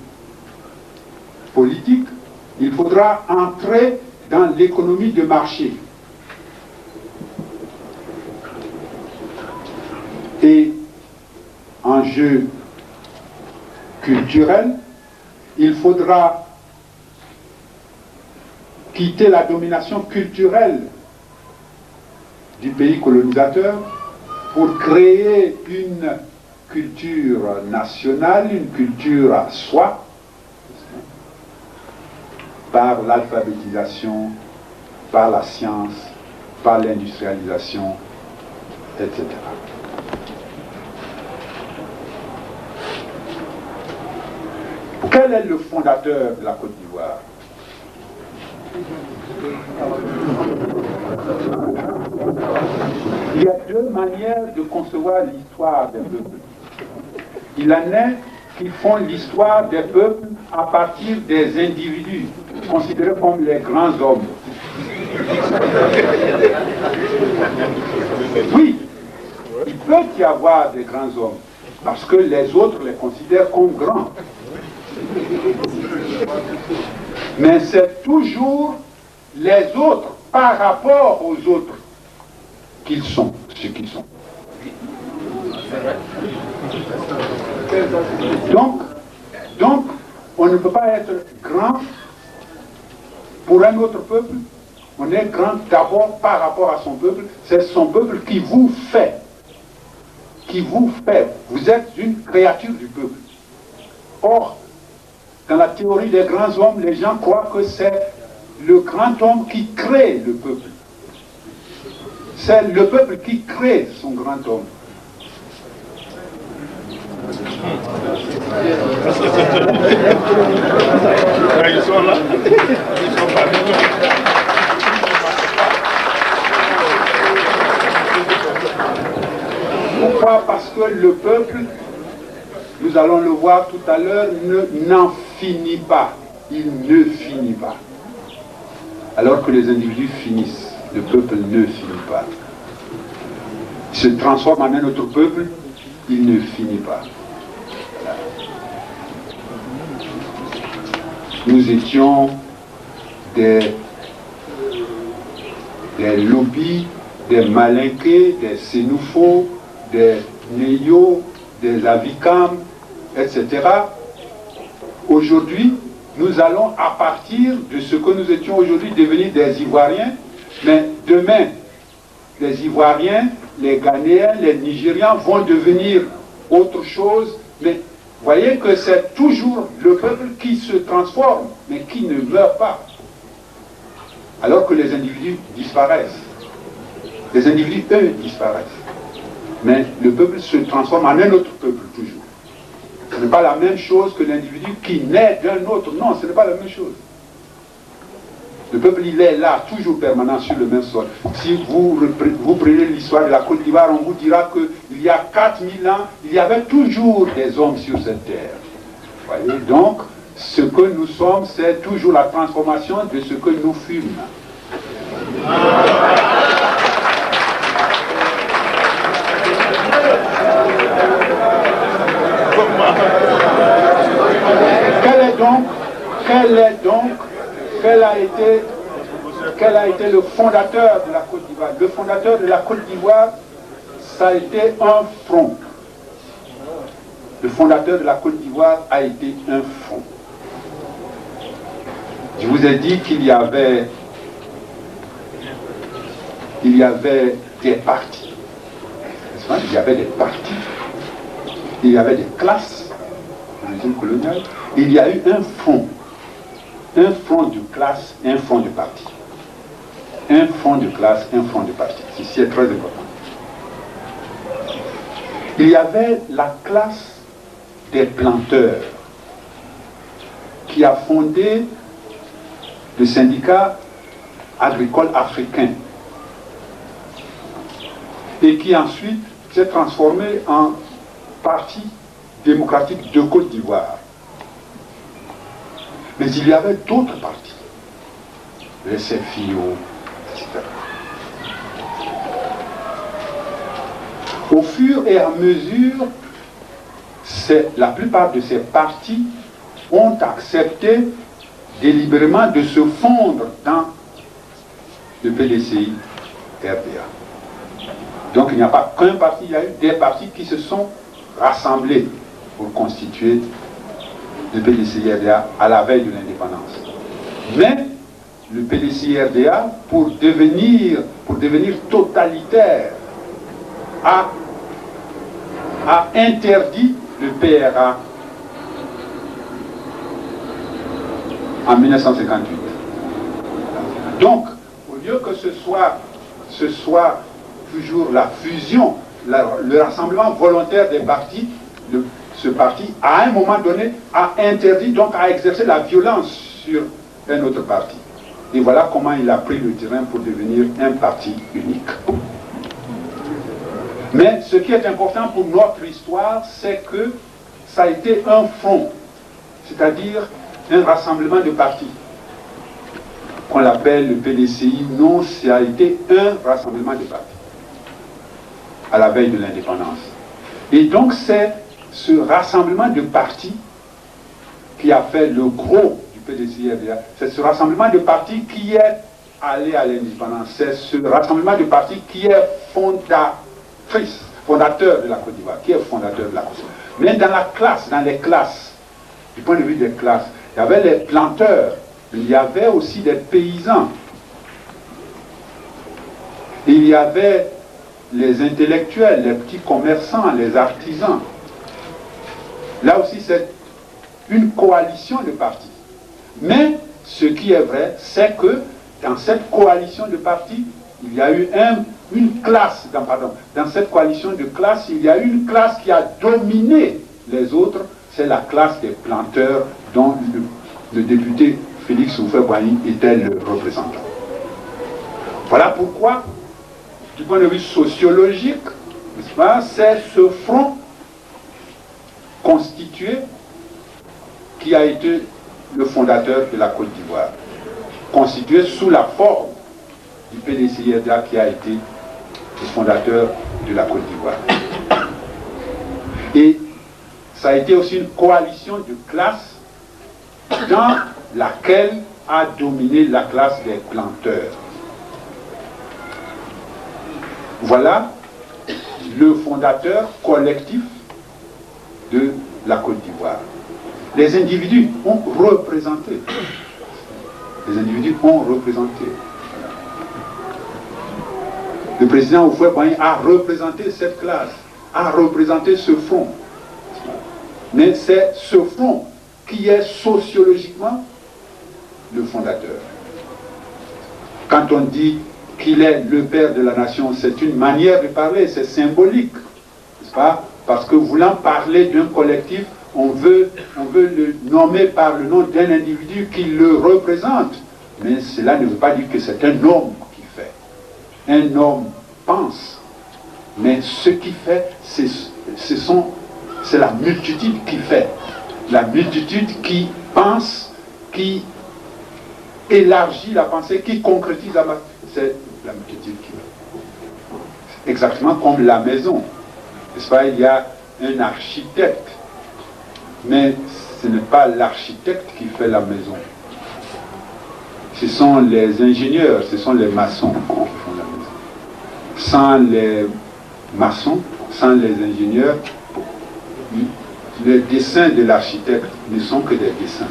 politique, il faudra entrer dans l'économie de marché. Et enjeu culturel, il faudra quitter la domination culturelle du pays colonisateur pour créer une culture nationale, une culture à soi, par l'alphabétisation, par la science, par l'industrialisation, etc. Quel est le fondateur de la Côte d'Ivoire? Il y a deux manières de concevoir l'histoire des peuples. Il en est qui font l'histoire des peuples à partir des individus, considérés comme les grands hommes. Oui, il peut y avoir des grands hommes, parce que les autres les considèrent comme grands. Mais c'est toujours les autres par rapport aux autres qu'ils sont ce qu'ils sont. Donc, on ne peut pas être grand pour un autre peuple. On est grand d'abord par rapport à son peuple. C'est son peuple qui vous fait. Qui vous fait. Vous êtes une créature du peuple. Or, dans la théorie des grands hommes, les gens croient que c'est le grand homme qui crée le peuple. C'est le peuple qui crée son grand homme. Ils sont là. Ils sont pas venus. Pourquoi? Parce que le peuple, nous allons le voir tout à l'heure, n'en finit pas. Il ne finit pas. Alors que les individus finissent, le peuple ne finit pas. Il se transforme en un autre peuple, il ne finit pas. Voilà. Nous étions des lobbies, des malinqués, des sénoufos, des néos, des avikam, etc., Aujourd'hui, nous allons, à partir de ce que nous étions aujourd'hui, devenir des Ivoiriens, mais demain, les Ivoiriens, les Ghanéens, les Nigérians vont devenir autre chose, mais voyez que c'est toujours le peuple qui se transforme, mais qui ne meurt pas. Alors que les individus disparaissent. Les individus, eux, disparaissent. Mais le peuple se transforme en un autre peuple, toujours. Ce n'est pas la même chose que l'individu qui naît d'un autre. Non, ce n'est pas la même chose. Le peuple, il est là, toujours permanent sur le même sol. Si vous prenez l'histoire de la Côte d'Ivoire, on vous dira qu'il y a 4000 ans, il y avait toujours des hommes sur cette terre. Voyez, donc, ce que nous sommes, c'est toujours la transformation de ce que nous fûmes. Quel a été le fondateur de la Côte d'Ivoire? Le fondateur de la Côte d'Ivoire, ça a été un front. Le fondateur de la Côte d'Ivoire a été un front. Je vous ai dit qu'il y avait des partis. Il y avait des partis. Il y avait des classes dans le régime colonial. Il y a eu un front. Un front de classe, un front de parti. Un front de classe, un front de parti. Ceci est très important. Il y avait la classe des planteurs qui a fondé le syndicat agricole africain et qui ensuite s'est transformé en parti démocratique de Côte d'Ivoire. Mais il y avait d'autres partis, les CFIO, etc. Au fur et à mesure, la plupart de ces partis ont accepté délibérément de se fondre dans le PDCI RDA. Donc il n'y a pas qu'un parti, il y a eu des partis qui se sont rassemblés pour constituer le PDCI-RDA à la veille de l'indépendance. Mais le PDCI-RDA, pour devenir totalitaire, a interdit le PRA en 1958. Donc, au lieu que ce soit toujours la fusion, le rassemblement volontaire des partis, ce parti, à un moment donné, a interdit, donc a exercé la violence sur un autre parti. Et voilà comment il a pris le terrain pour devenir un parti unique. Mais ce qui est important pour notre histoire, c'est que ça a été un front, c'est-à-dire un rassemblement de partis, qu'on l'appelle le PDCI. Non, ça a été un rassemblement de partis, à la veille de l'indépendance. Et donc c'est ce rassemblement de partis qui a fait le gros du PDCI-RDA. C'est ce rassemblement de partis qui est allé à l'indépendance. C'est ce rassemblement de partis qui est fondateur de la Côte d'Ivoire, qui est fondateur de la Côte d'Ivoire. Mais dans les classes, du point de vue des classes, il y avait les planteurs, il y avait aussi des paysans, il y avait les intellectuels, les petits commerçants, les artisans. Là aussi, c'est une coalition de partis. Mais ce qui est vrai, c'est que dans cette coalition de partis, il y a eu une classe, dans cette coalition de classes, il y a eu une classe qui a dominé les autres, c'est la classe des planteurs dont le député Félix Houphouët-Boigny était le représentant. Voilà pourquoi, du point de vue sociologique, n'est-ce pas, c'est ce front constitué qui a été le fondateur de la Côte d'Ivoire, constitué sous la forme du PDCI-RDA qui a été le fondateur de la Côte d'Ivoire. Et ça a été aussi une coalition de classes dans laquelle a dominé la classe des planteurs. Voilà le fondateur collectif de la Côte d'Ivoire. Les individus ont représenté. Les individus ont représenté. Le président Houphouët-Boigny a représenté cette classe, a représenté ce front. Mais c'est ce front qui est sociologiquement le fondateur. Quand on dit qu'il est le père de la nation, c'est une manière de parler, c'est symbolique, n'est-ce pas? Parce que voulant parler d'un collectif, on veut le nommer par le nom d'un individu qui le représente. Mais cela ne veut pas dire que c'est un homme qui fait. Un homme pense. Mais ce qui fait, c'est la multitude qui fait. La multitude qui pense, qui élargit la pensée, qui concrétise la pensée. C'est la multitude qui fait. Exactement comme la maison. N'est-ce pas? Il y a un architecte. Mais ce n'est pas l'architecte qui fait la maison. Ce sont les ingénieurs, ce sont les maçons qui font la maison. Sans les maçons, sans les ingénieurs, les dessins de l'architecte ne sont que des dessins.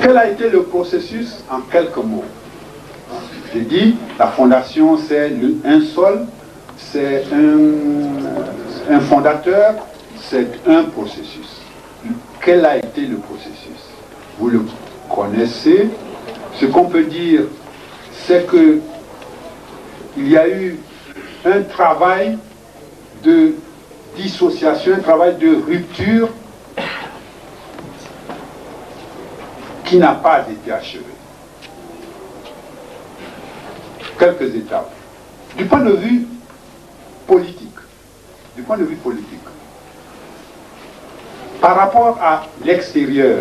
Quel a été le processus en quelques mots? J'ai dit, la fondation c'est un sol, c'est un fondateur, c'est un processus. Quel a été le processus? Vous le connaissez. Ce qu'on peut dire, c'est que il y a eu un travail de dissociation, un travail de rupture qui n'a pas été achevé. Quelques étapes. Du point de vue politique, par rapport à l'extérieur,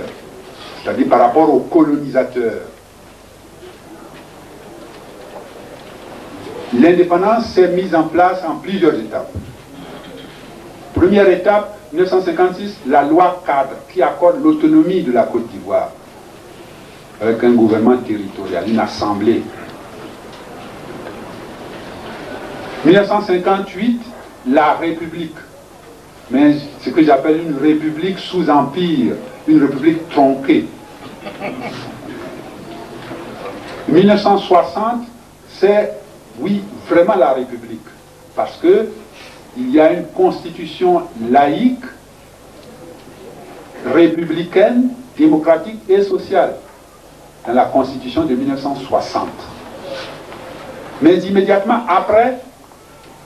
c'est-à-dire par rapport aux colonisateurs, l'indépendance s'est mise en place en plusieurs étapes. Première étape, 1956, la loi cadre qui accorde l'autonomie de la Côte d'Ivoire avec un gouvernement territorial, une assemblée. 1958, la République, mais ce que j'appelle une République sous empire, une République tronquée. 1960, c'est, oui, vraiment la République, parce que il y a une constitution laïque, républicaine, démocratique et sociale dans la constitution de 1960. Mais immédiatement après,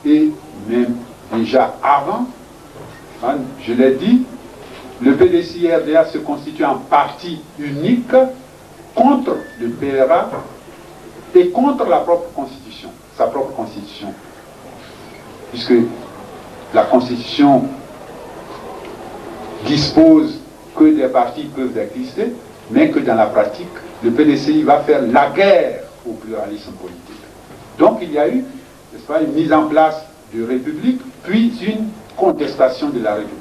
et même déjà avant, hein, je l'ai dit, le PDCI-RDA se constitue en parti unique contre le PRA et contre la propre constitution, sa propre constitution. Puisque la constitution dispose que des partis peuvent exister, mais que dans la pratique, le PDCI va faire la guerre au pluralisme politique. Donc il y a eu, n'est-ce pas, une mise en place de République, puis une contestation de la République,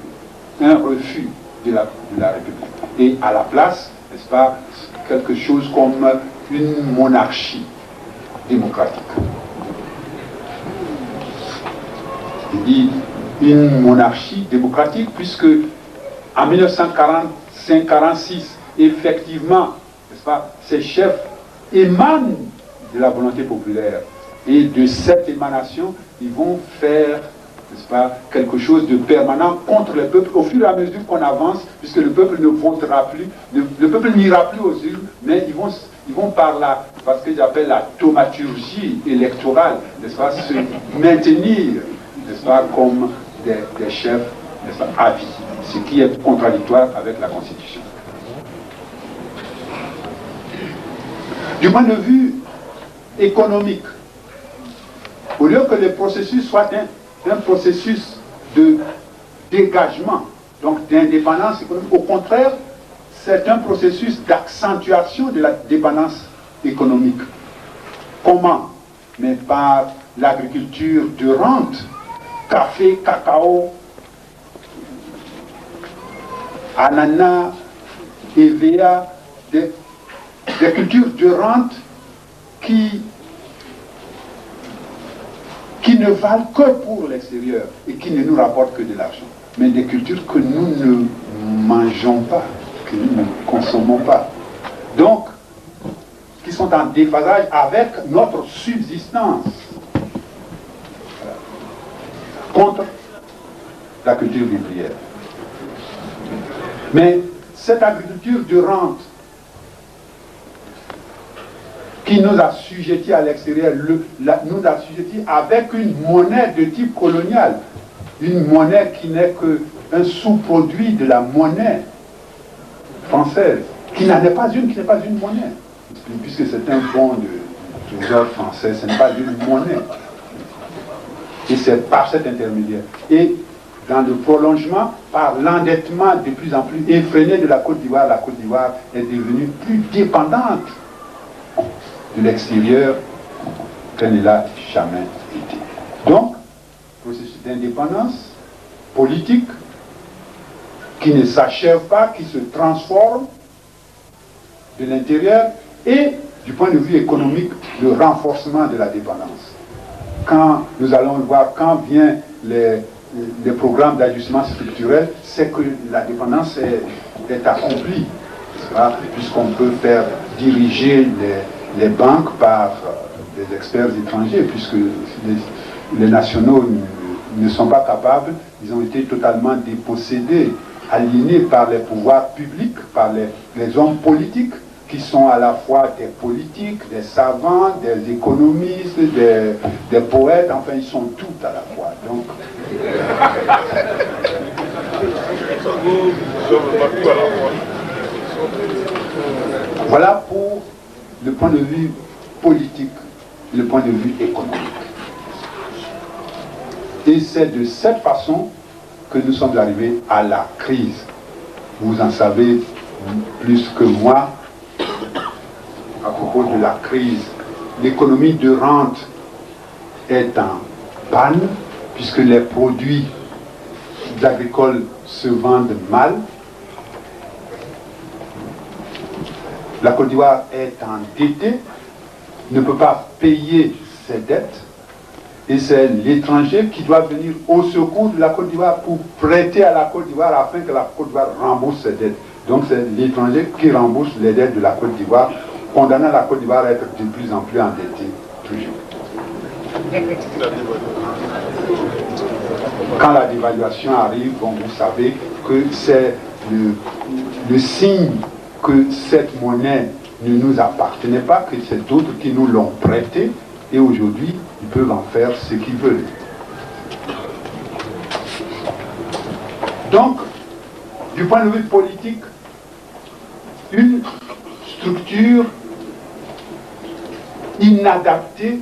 un refus de la République. Et à la place, n'est-ce pas, quelque chose comme une monarchie démocratique. Je dis une monarchie démocratique, puisque en 1945-46, effectivement, n'est-ce pas, ces chefs émanent de la volonté populaire. Et de cette émanation, ils vont faire, n'est-ce pas, quelque chose de permanent contre le peuple au fur et à mesure qu'on avance, puisque le peuple ne votera plus, le peuple n'ira plus aux urnes, mais ils vont par là, parce que j'appelle la thaumaturgie électorale, n'est-ce pas, se maintenir, n'est-ce pas, comme des chefs, n'est-ce pas, à vie, ce qui est contradictoire avec la Constitution. Du point de vue économique, au lieu que le processus soit un processus de dégagement, donc d'indépendance économique, au contraire, c'est un processus d'accentuation de la dépendance économique. Comment? Mais par l'agriculture de rente, café, cacao, ananas, EVA, des cultures de rente qui ne valent que pour l'extérieur et qui ne nous rapportent que de l'argent, mais des cultures que nous ne mangeons pas, que nous ne consommons pas. Donc, qui sont en déphasage avec notre subsistance contre la culture vivrière. Mais cette agriculture de rente qui nous a assujettis à l'extérieur, nous a assujettis avec une monnaie de type colonial, une monnaie qui n'est qu'un sous-produit de la monnaie française, qui n'est pas une monnaie, puisque c'est un fonds de trésor français, ce n'est pas une monnaie. Et c'est par cet intermédiaire. Et dans le prolongement, par l'endettement de plus en plus effréné de la Côte d'Ivoire est devenue plus dépendante de l'extérieur qu'elle ne l'a jamais été. Donc, processus d'indépendance politique qui ne s'achève pas, qui se transforme de l'intérieur, et du point de vue économique, le renforcement de la dépendance. Quand nous allons le voir, quand viennent les programmes d'ajustement structurel, c'est que la dépendance est accomplie, puisqu'on peut faire diriger les banques par des experts étrangers, puisque les nationaux ne sont pas capables, ils ont été totalement dépossédés, aliénés par les pouvoirs publics, par les hommes politiques, qui sont à la fois des politiques, des savants, des économistes, des poètes, enfin ils sont tous à la fois. Donc, voilà pour le point de vue politique, le point de vue économique. Et c'est de cette façon que nous sommes arrivés à la crise. Vous en savez plus que moi à propos de la crise. L'économie de rente est en panne, puisque les produits agricoles se vendent mal. La Côte d'Ivoire est endettée, ne peut pas payer ses dettes, et c'est l'étranger qui doit venir au secours de la Côte d'Ivoire pour prêter à la Côte d'Ivoire afin que la Côte d'Ivoire rembourse ses dettes. Donc c'est l'étranger qui rembourse les dettes de la Côte d'Ivoire, condamnant la Côte d'Ivoire à être de plus en plus endettée, toujours. Quand la dévaluation arrive, bon, vous savez que c'est le signe que cette monnaie ne nous appartenait pas, que c'est d'autres qui nous l'ont prêtée, et aujourd'hui, ils peuvent en faire ce qu'ils veulent. Donc, du point de vue politique, une structure inadaptée,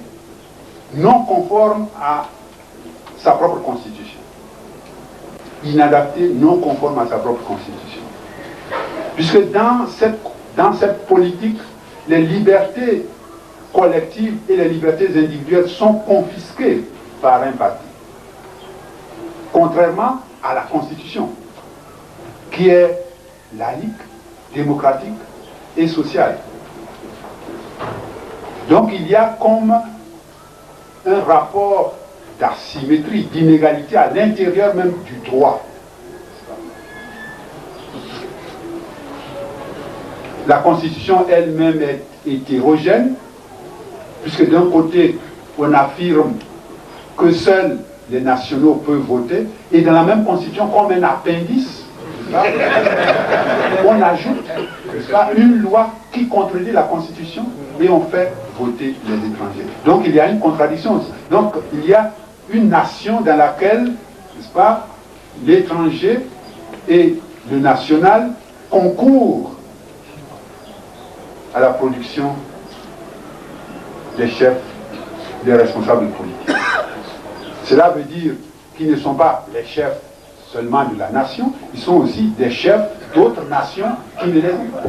non conforme à sa propre constitution. Inadaptée, non conforme à sa propre constitution. Puisque dans cette politique, les libertés collectives et les libertés individuelles sont confisquées par un parti. Contrairement à la Constitution, qui est laïque, démocratique et sociale. Donc il y a comme un rapport d'asymétrie, d'inégalité à l'intérieur même du droit. La Constitution elle-même est hétérogène, puisque d'un côté, on affirme que seuls les nationaux peuvent voter, et dans la même Constitution, comme un appendice, on ajoute une loi qui contredit la Constitution, et on fait voter les étrangers. Donc il y a une contradiction aussi. Donc il y a une nation dans laquelle, n'est-ce pas, l'étranger et le national concourent à la production des chefs, des responsables politiques. Cela veut dire qu'ils ne sont pas les chefs seulement de la nation, ils sont aussi des chefs d'autres nations qui ne les ont pas.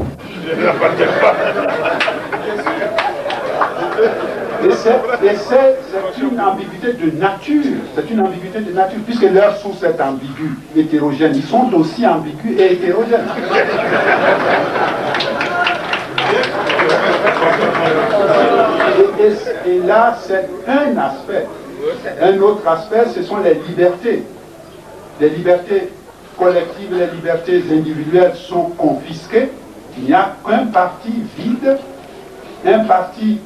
Et c'est une ambiguïté de nature, c'est une ambiguïté de nature, puisque leur source est ambiguë, hétérogène, ils sont aussi ambigus et hétérogènes. Et là, c'est un aspect. Un autre aspect, ce sont les libertés. Les libertés collectives, les libertés individuelles sont confisquées. Il n'y a qu'un parti vide, un parti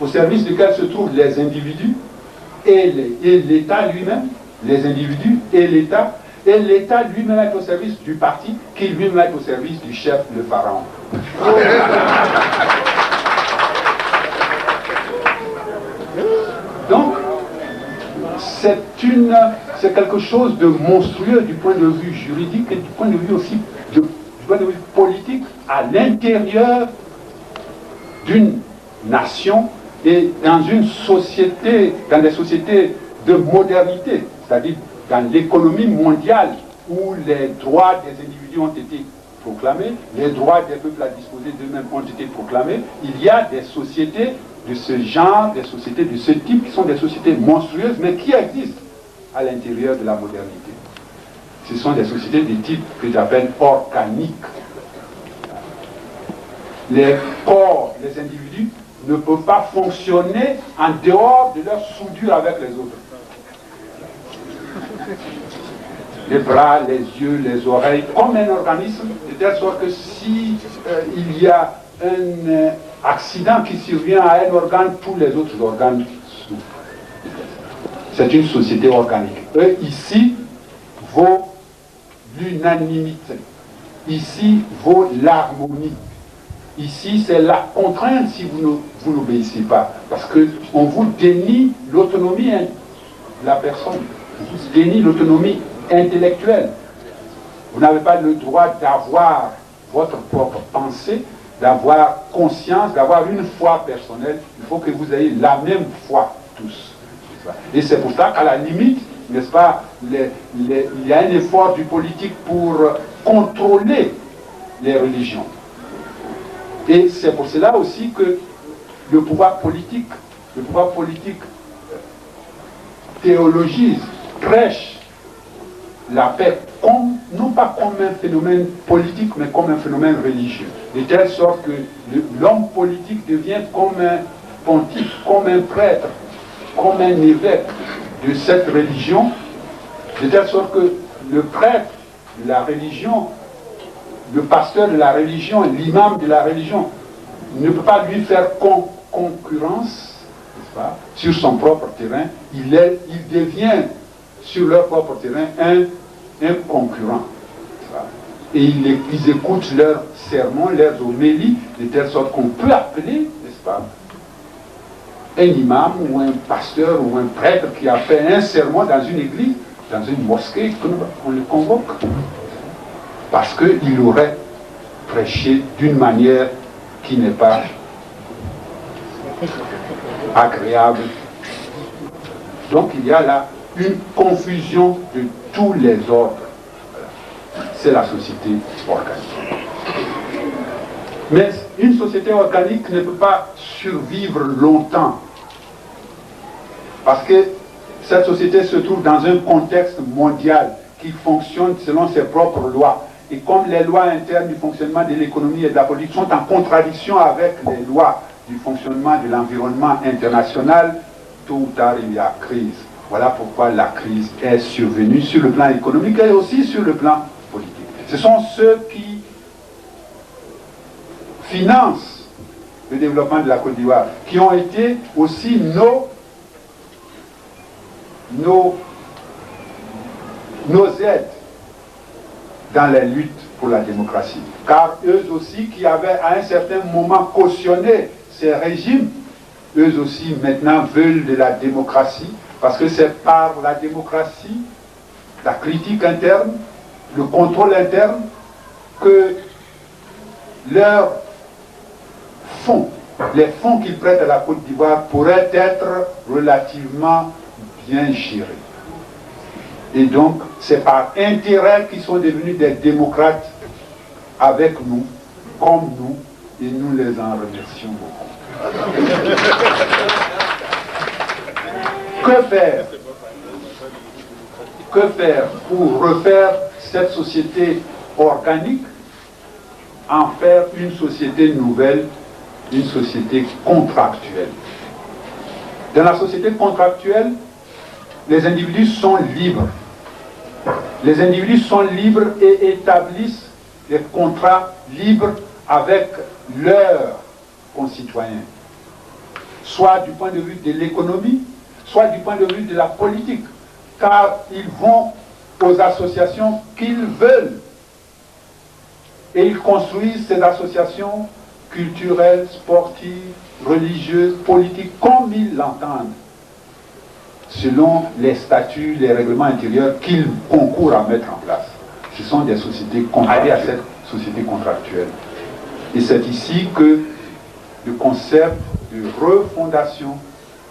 au service duquel se trouvent les individus et l'État lui-même, les individus et l'État lui-même est au service du parti, qui lui-même est au service du chef, le pharaon. Donc, c'est quelque chose de monstrueux du point de vue juridique et du point de vue aussi du point de vue politique à l'intérieur d'une nation et dans une société, dans des sociétés de modernité, c'est-à-dire dans l'économie mondiale où les droits des individus ont été proclamés, les droits des peuples à disposer d'eux-mêmes ont été proclamés, il y a des sociétés de ce genre, des sociétés de ce type qui sont des sociétés monstrueuses, mais qui existent à l'intérieur de la modernité. Ce sont des sociétés de type que j'appelle organique. Les corps, les individus ne peuvent pas fonctionner en dehors de leur soudure avec les autres. Les bras, les yeux, les oreilles, comme un organisme, de telle sorte que si il y a un accident qui survient à un organe, tous les autres organes souffrent. C'est une société organique. Et ici vaut l'unanimité. Ici vaut l'harmonie. Ici, c'est la contrainte si vous n'obéissez pas. Parce qu'on vous dénie l'autonomie de la personne. On vous dénie l'autonomie intellectuelle. Vous n'avez pas le droit d'avoir votre propre pensée, d'avoir conscience, d'avoir une foi personnelle. Il faut que vous ayez la même foi, tous. Et c'est pour ça qu'à la limite, n'est-ce pas, il y a un effort du politique pour contrôler les religions. Et c'est pour cela aussi que le pouvoir politique théologise, prêche la paix, non pas comme un phénomène politique, mais comme un phénomène religieux. De telle sorte que l'homme politique devient comme un pontife, comme un prêtre, comme un évêque de cette religion, de telle sorte que le prêtre de la religion, le pasteur de la religion, l'imam de la religion, ne peut pas lui faire concurrence, n'est-ce pas, sur son propre terrain. Il devient sur leur propre terrain un concurrent. Et ils écoutent leurs sermons, leurs homélies, de telle sorte qu'on peut appeler, n'est-ce pas, un imam ou un pasteur ou un prêtre qui a fait un sermon dans une église, dans une mosquée, on le convoque. Parce qu'il aurait prêché d'une manière qui n'est pas agréable. Donc il y a là une confusion de tous les ordres. C'est la société organique. Mais une société organique ne peut pas survivre longtemps. Parce que cette société se trouve dans un contexte mondial qui fonctionne selon ses propres lois. Et comme les lois internes du fonctionnement de l'économie et de la politique sont en contradiction avec les lois du fonctionnement de l'environnement international, tôt ou tard il y a crise. Voilà pourquoi la crise est survenue sur le plan économique et aussi sur le plan politique. Ce sont ceux qui financent le développement de la Côte d'Ivoire, qui ont été aussi nos aides dans la lutte pour la démocratie. Car eux aussi qui avaient à un certain moment cautionné ces régimes, eux aussi maintenant veulent de la démocratie, parce que c'est par la démocratie, la critique interne, le contrôle interne, que leurs fonds, les fonds qu'ils prêtent à la Côte d'Ivoire pourraient être relativement bien gérés. Et donc, c'est par intérêt qu'ils sont devenus des démocrates avec nous, comme nous, et nous les en remercions beaucoup. Que faire? Que faire pour refaire cette société organique, en faire une société nouvelle une société contractuelle. Dans la société contractuelle, les individus sont libres. Les individus sont libres et établissent des contrats libres avec leurs concitoyens, soit du point de vue de l'économie, soit du point de vue de la politique, car ils vont aux associations qu'ils veulent et ils construisent ces associations culturelles, sportives, religieuses, politiques, comme ils l'entendent, selon les statuts, les règlements intérieurs qu'ils concourent à mettre en place. Ce sont des sociétés contraires à cette société contractuelle. Et c'est ici que le concept de refondation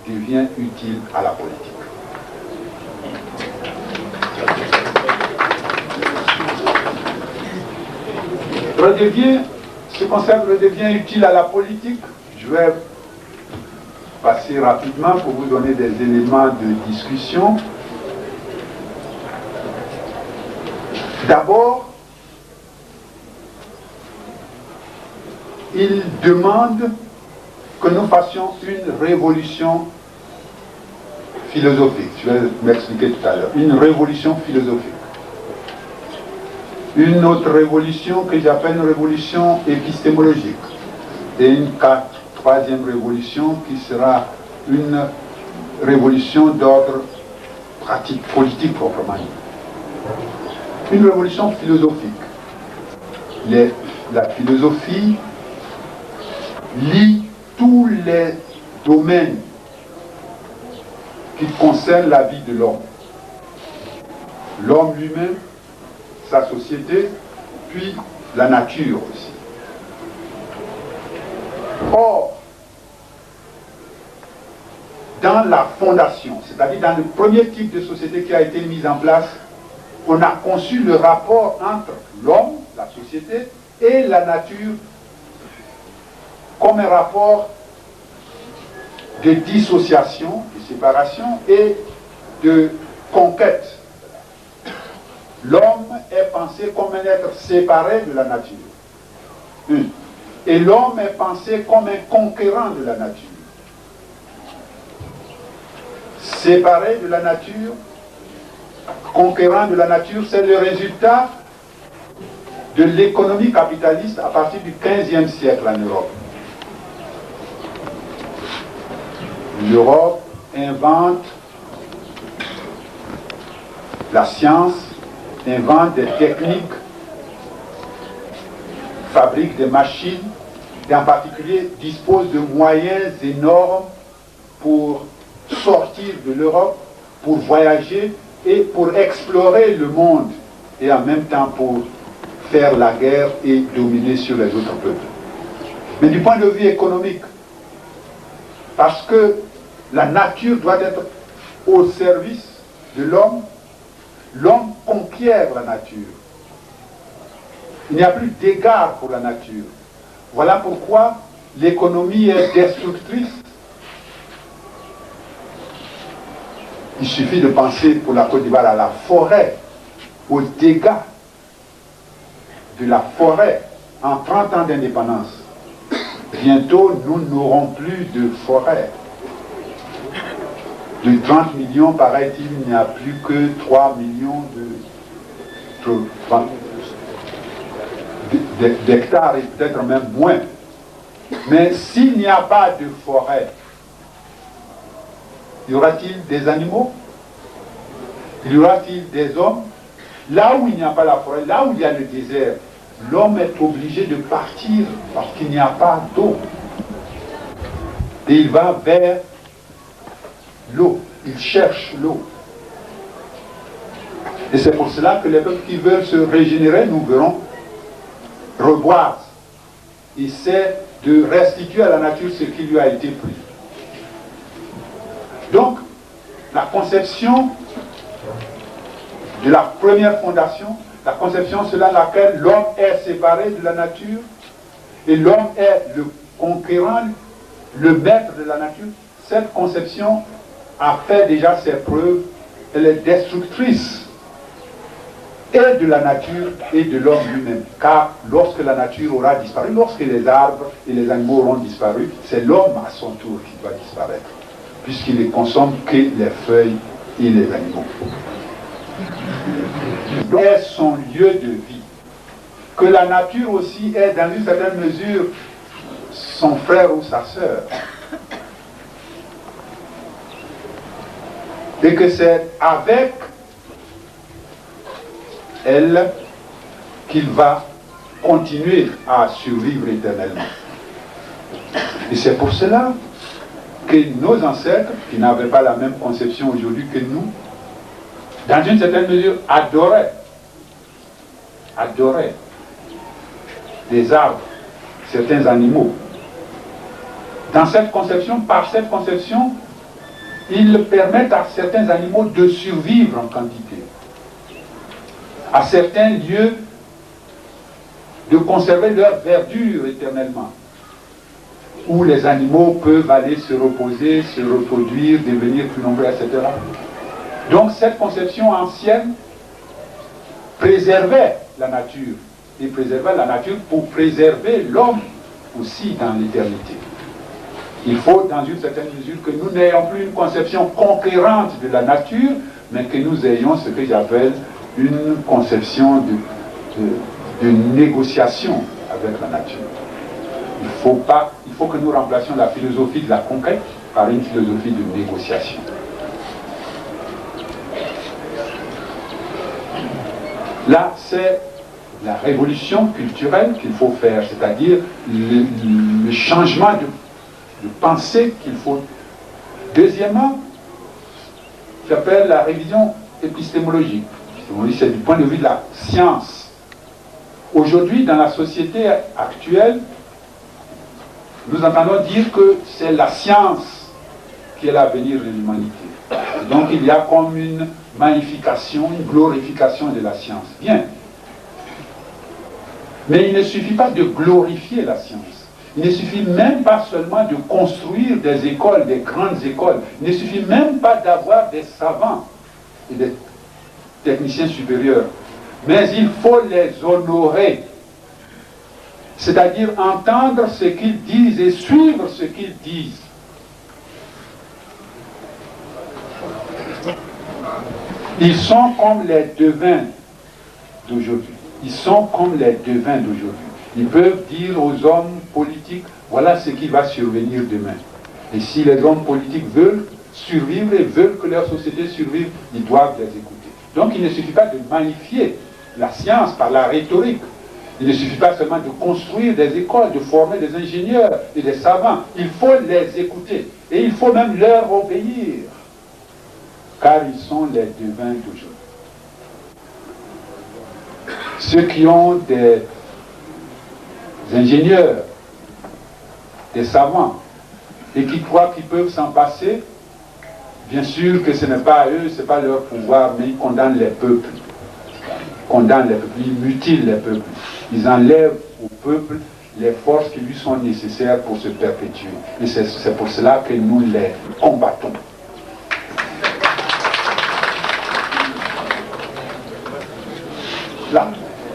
devient utile à la politique. Ce concept redevient utile à la politique. Je vais passer rapidement pour vous donner des éléments de discussion. D'abord, il demande que nous fassions une révolution philosophique. Je vais m'expliquer tout à l'heure. Une révolution philosophique. Une autre révolution que j'appelle une révolution épistémologique. Et une troisième révolution qui sera une révolution d'ordre pratique, politique proprement dit. Une révolution philosophique. La philosophie lie tous les domaines qui concernent la vie de l'homme. L'homme lui-même, sa société, puis la nature aussi. Or, dans la fondation, c'est-à-dire dans le premier type de société qui a été mise en place, on a conçu le rapport entre l'homme, la société, et la nature comme un rapport de dissociation, de séparation et de conquête. L'homme est pensé comme un être séparé de la nature. Et l'homme est pensé comme un conquérant de la nature. Séparé de la nature, conquérant de la nature, c'est le résultat de l'économie capitaliste à partir du XVe siècle en Europe. L'Europe invente la science, invente des techniques, fabrique des machines, et en particulier dispose de moyens énormes pour sortir de l'Europe, pour voyager et pour explorer le monde, et en même temps pour faire la guerre et dominer sur les autres peuples. Mais du point de vue économique, parce que la nature doit être au service de l'homme, l'homme conquiert la nature. Il n'y a plus d'égard pour la nature. Voilà pourquoi l'économie est destructrice. Il suffit de penser pour la Côte d'Ivoire à la forêt, aux dégâts de la forêt en 30 ans d'indépendance. Bientôt, nous n'aurons plus de forêt. De 30 millions, paraît-il, il n'y a plus que 3 millions d'hectares et peut-être même moins. Mais s'il n'y a pas de forêt, y aura-t-il des animaux? Y aura-t-il des hommes? Là où il n'y a pas la forêt, là où il y a le désert, l'homme est obligé de partir parce qu'il n'y a pas d'eau. Et il va vers l'eau. Il cherche l'eau. Et c'est pour cela que les peuples qui veulent se régénérer, nous verrons, reboisent. Essaient de restituer à la nature ce qui lui a été pris. Donc, la conception de la première fondation, la conception selon laquelle l'homme est séparé de la nature et l'homme est le conquérant, le maître de la nature, cette conception a fait déjà ses preuves, elle est destructrice et de la nature et de l'homme lui-même. Car lorsque la nature aura disparu, lorsque les arbres et les animaux auront disparu, c'est l'homme à son tour qui doit disparaître, puisqu'il ne consomme que les feuilles et les animaux. Est son lieu de vie. Que la nature aussi est dans une certaine mesure son frère ou sa sœur. Et que c'est avec elle qu'il va continuer à survivre éternellement. Et c'est pour cela que nos ancêtres, qui n'avaient pas la même conception aujourd'hui que nous, dans une certaine mesure, adoraient des arbres, certains animaux. Dans cette conception, par cette conception, ils permettent à certains animaux de survivre en quantité. À certains lieux, de conserver leur verdure éternellement, où les animaux peuvent aller se reposer, se reproduire, devenir plus nombreux, etc. Donc cette conception ancienne préservait la nature, et préservait la nature pour préserver l'homme aussi dans l'éternité. Il faut, dans une certaine mesure, que nous n'ayons plus une conception conquérante de la nature, mais que nous ayons ce que j'appelle une conception de négociation avec la nature. Il faut que nous remplacions la philosophie de la conquête par une philosophie de négociation. Là, c'est la révolution culturelle qu'il faut faire, c'est-à-dire le changement de pensée qu'il faut. Deuxièmement, j'appelle la révision épistémologique. C'est du point de vue de la science. Aujourd'hui, dans la société actuelle, nous entendons dire que c'est la science qui est l'avenir de l'humanité. Donc il y a comme une magnification, une glorification de la science. Bien. Mais il ne suffit pas de glorifier la science. Il ne suffit même pas seulement de construire des écoles, des grandes écoles. Il ne suffit même pas d'avoir des savants et des techniciens supérieurs. Mais il faut les honorer. C'est-à-dire entendre ce qu'ils disent et suivre ce qu'ils disent. Ils sont comme les devins d'aujourd'hui. Ils sont comme les devins d'aujourd'hui. Ils peuvent dire aux hommes politiques, voilà ce qui va survenir demain. Et si les hommes politiques veulent survivre et veulent que leur société survive, ils doivent les écouter. Donc il ne suffit pas de magnifier la science par la rhétorique. Il ne suffit pas seulement de construire des écoles, de former des ingénieurs et des savants. Il faut les écouter. Et il faut même leur obéir. Car ils sont les devins d'aujourd'hui. Ceux qui ont des ingénieurs, des savants, et qui croient qu'ils peuvent s'en passer, bien sûr que ce n'est pas à eux, ce n'est pas leur pouvoir, mais ils condamnent les peuples. Ils condamnent les peuples, ils mutilent les peuples. Ils enlèvent au peuple les forces qui lui sont nécessaires pour se perpétuer. Et c'est pour cela que nous les combattons. La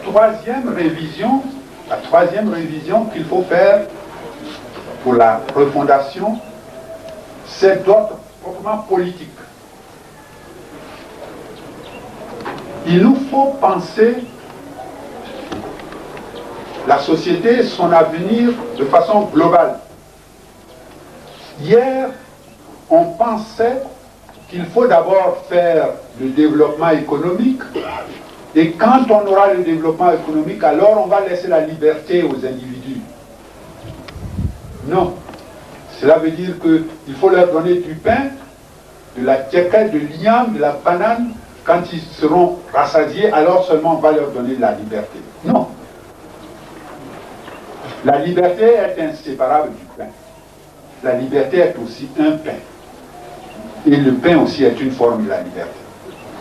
troisième révision qu'il faut faire pour la refondation, c'est d'ordre proprement politique. Il nous faut penser la société, son avenir de façon globale. Hier, on pensait qu'il faut d'abord faire le développement économique, et quand on aura le développement économique, alors on va laisser la liberté aux individus. Non. Cela veut dire qu'il faut leur donner du pain, de la tchéka, de l'igname, de la banane. Quand ils seront rassasiés, alors seulement on va leur donner la liberté. Non. La liberté est inséparable du pain. La liberté est aussi un pain. Et le pain aussi est une forme de la liberté.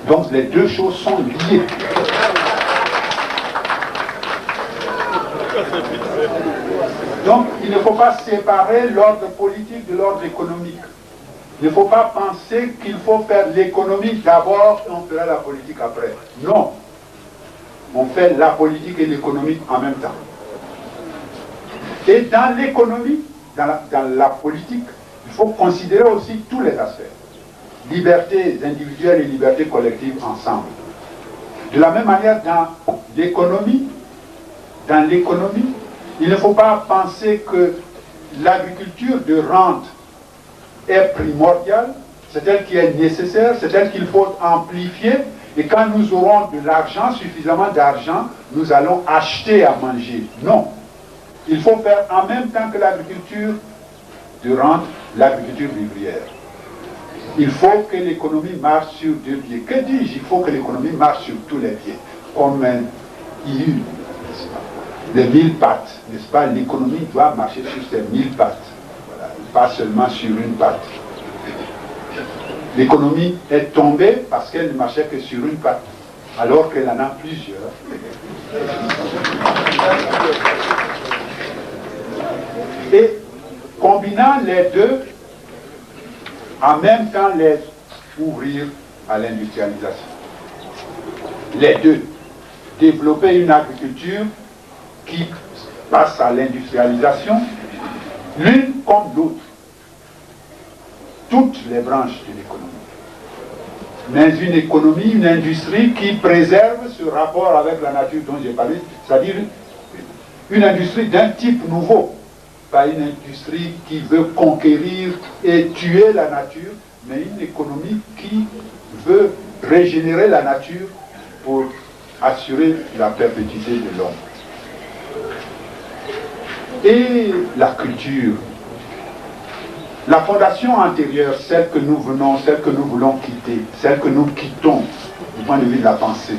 Donc les deux choses sont liées. Donc il ne faut pas séparer l'ordre politique de l'ordre économique. Il ne faut pas penser qu'il faut faire l'économie d'abord et on fera la politique après. Non. on fait la politique et l'économie en même temps. Et dans l'économie, dans la politique, il faut considérer aussi tous les aspects. Libertés individuelles et libertés collectives ensemble. De la même manière, dans l'économie, il ne faut pas penser que l'agriculture de rente est primordiale, c'est elle qui est nécessaire, c'est elle qu'il faut amplifier, et quand nous aurons de l'argent, suffisamment d'argent, nous allons acheter à manger. Non. Il faut faire en même temps que l'agriculture de rente, l'agriculture vivrière. Il faut que l'économie marche sur deux pieds. Que dis-je? Il faut que l'économie marche sur tous les pieds. Comme un IU, n'est-ce pas? Les 1000 pattes, n'est-ce pas? L'économie doit marcher sur ces 1000 pattes. Voilà. Pas seulement sur une patte. L'économie est tombée parce qu'elle ne marchait que sur une patte, alors qu'elle en a plusieurs. Et combinant les deux, en même temps les ouvrir à l'industrialisation. Les deux. Développer une agriculture qui passe à l'industrialisation, l'une comme l'autre. Toutes les branches de l'économie. Mais une économie, une industrie qui préserve ce rapport avec la nature dont j'ai parlé, c'est-à-dire une industrie d'un type nouveau. Pas une industrie qui veut conquérir et tuer la nature, mais une économie qui veut régénérer la nature pour assurer la perpétuité de l'homme. Et la culture. La fondation antérieure, celle que nous venons, celle que nous voulons quitter, celle que nous quittons du point de vue de la pensée,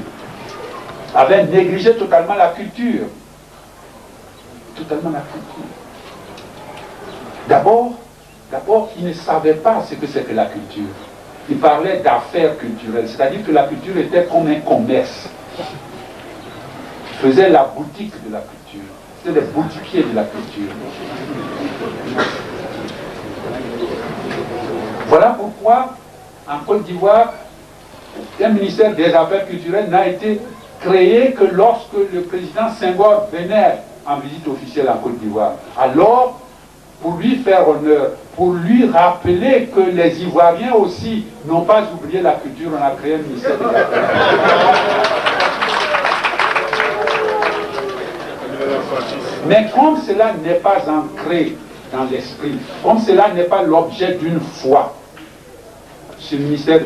avait négligé totalement la culture. Totalement la culture. D'abord, ils ne savaient pas ce que c'est que la culture. Ils parlaient d'affaires culturelles, c'est-à-dire que la culture était comme un commerce. Ils faisaient la boutique de la culture. C'était les boutiquiers de la culture. Voilà pourquoi, en Côte d'Ivoire, un ministère des Affaires culturelles n'a été créé que lorsque le président Senghor venait en visite officielle en Côte d'Ivoire. Alors, pour lui faire honneur, pour lui rappeler que les Ivoiriens aussi n'ont pas oublié la culture, on a créé un ministère des Affaires culturelles. Mais comme cela n'est pas ancré dans l'esprit, comme cela n'est pas l'objet d'une foi, ce ministère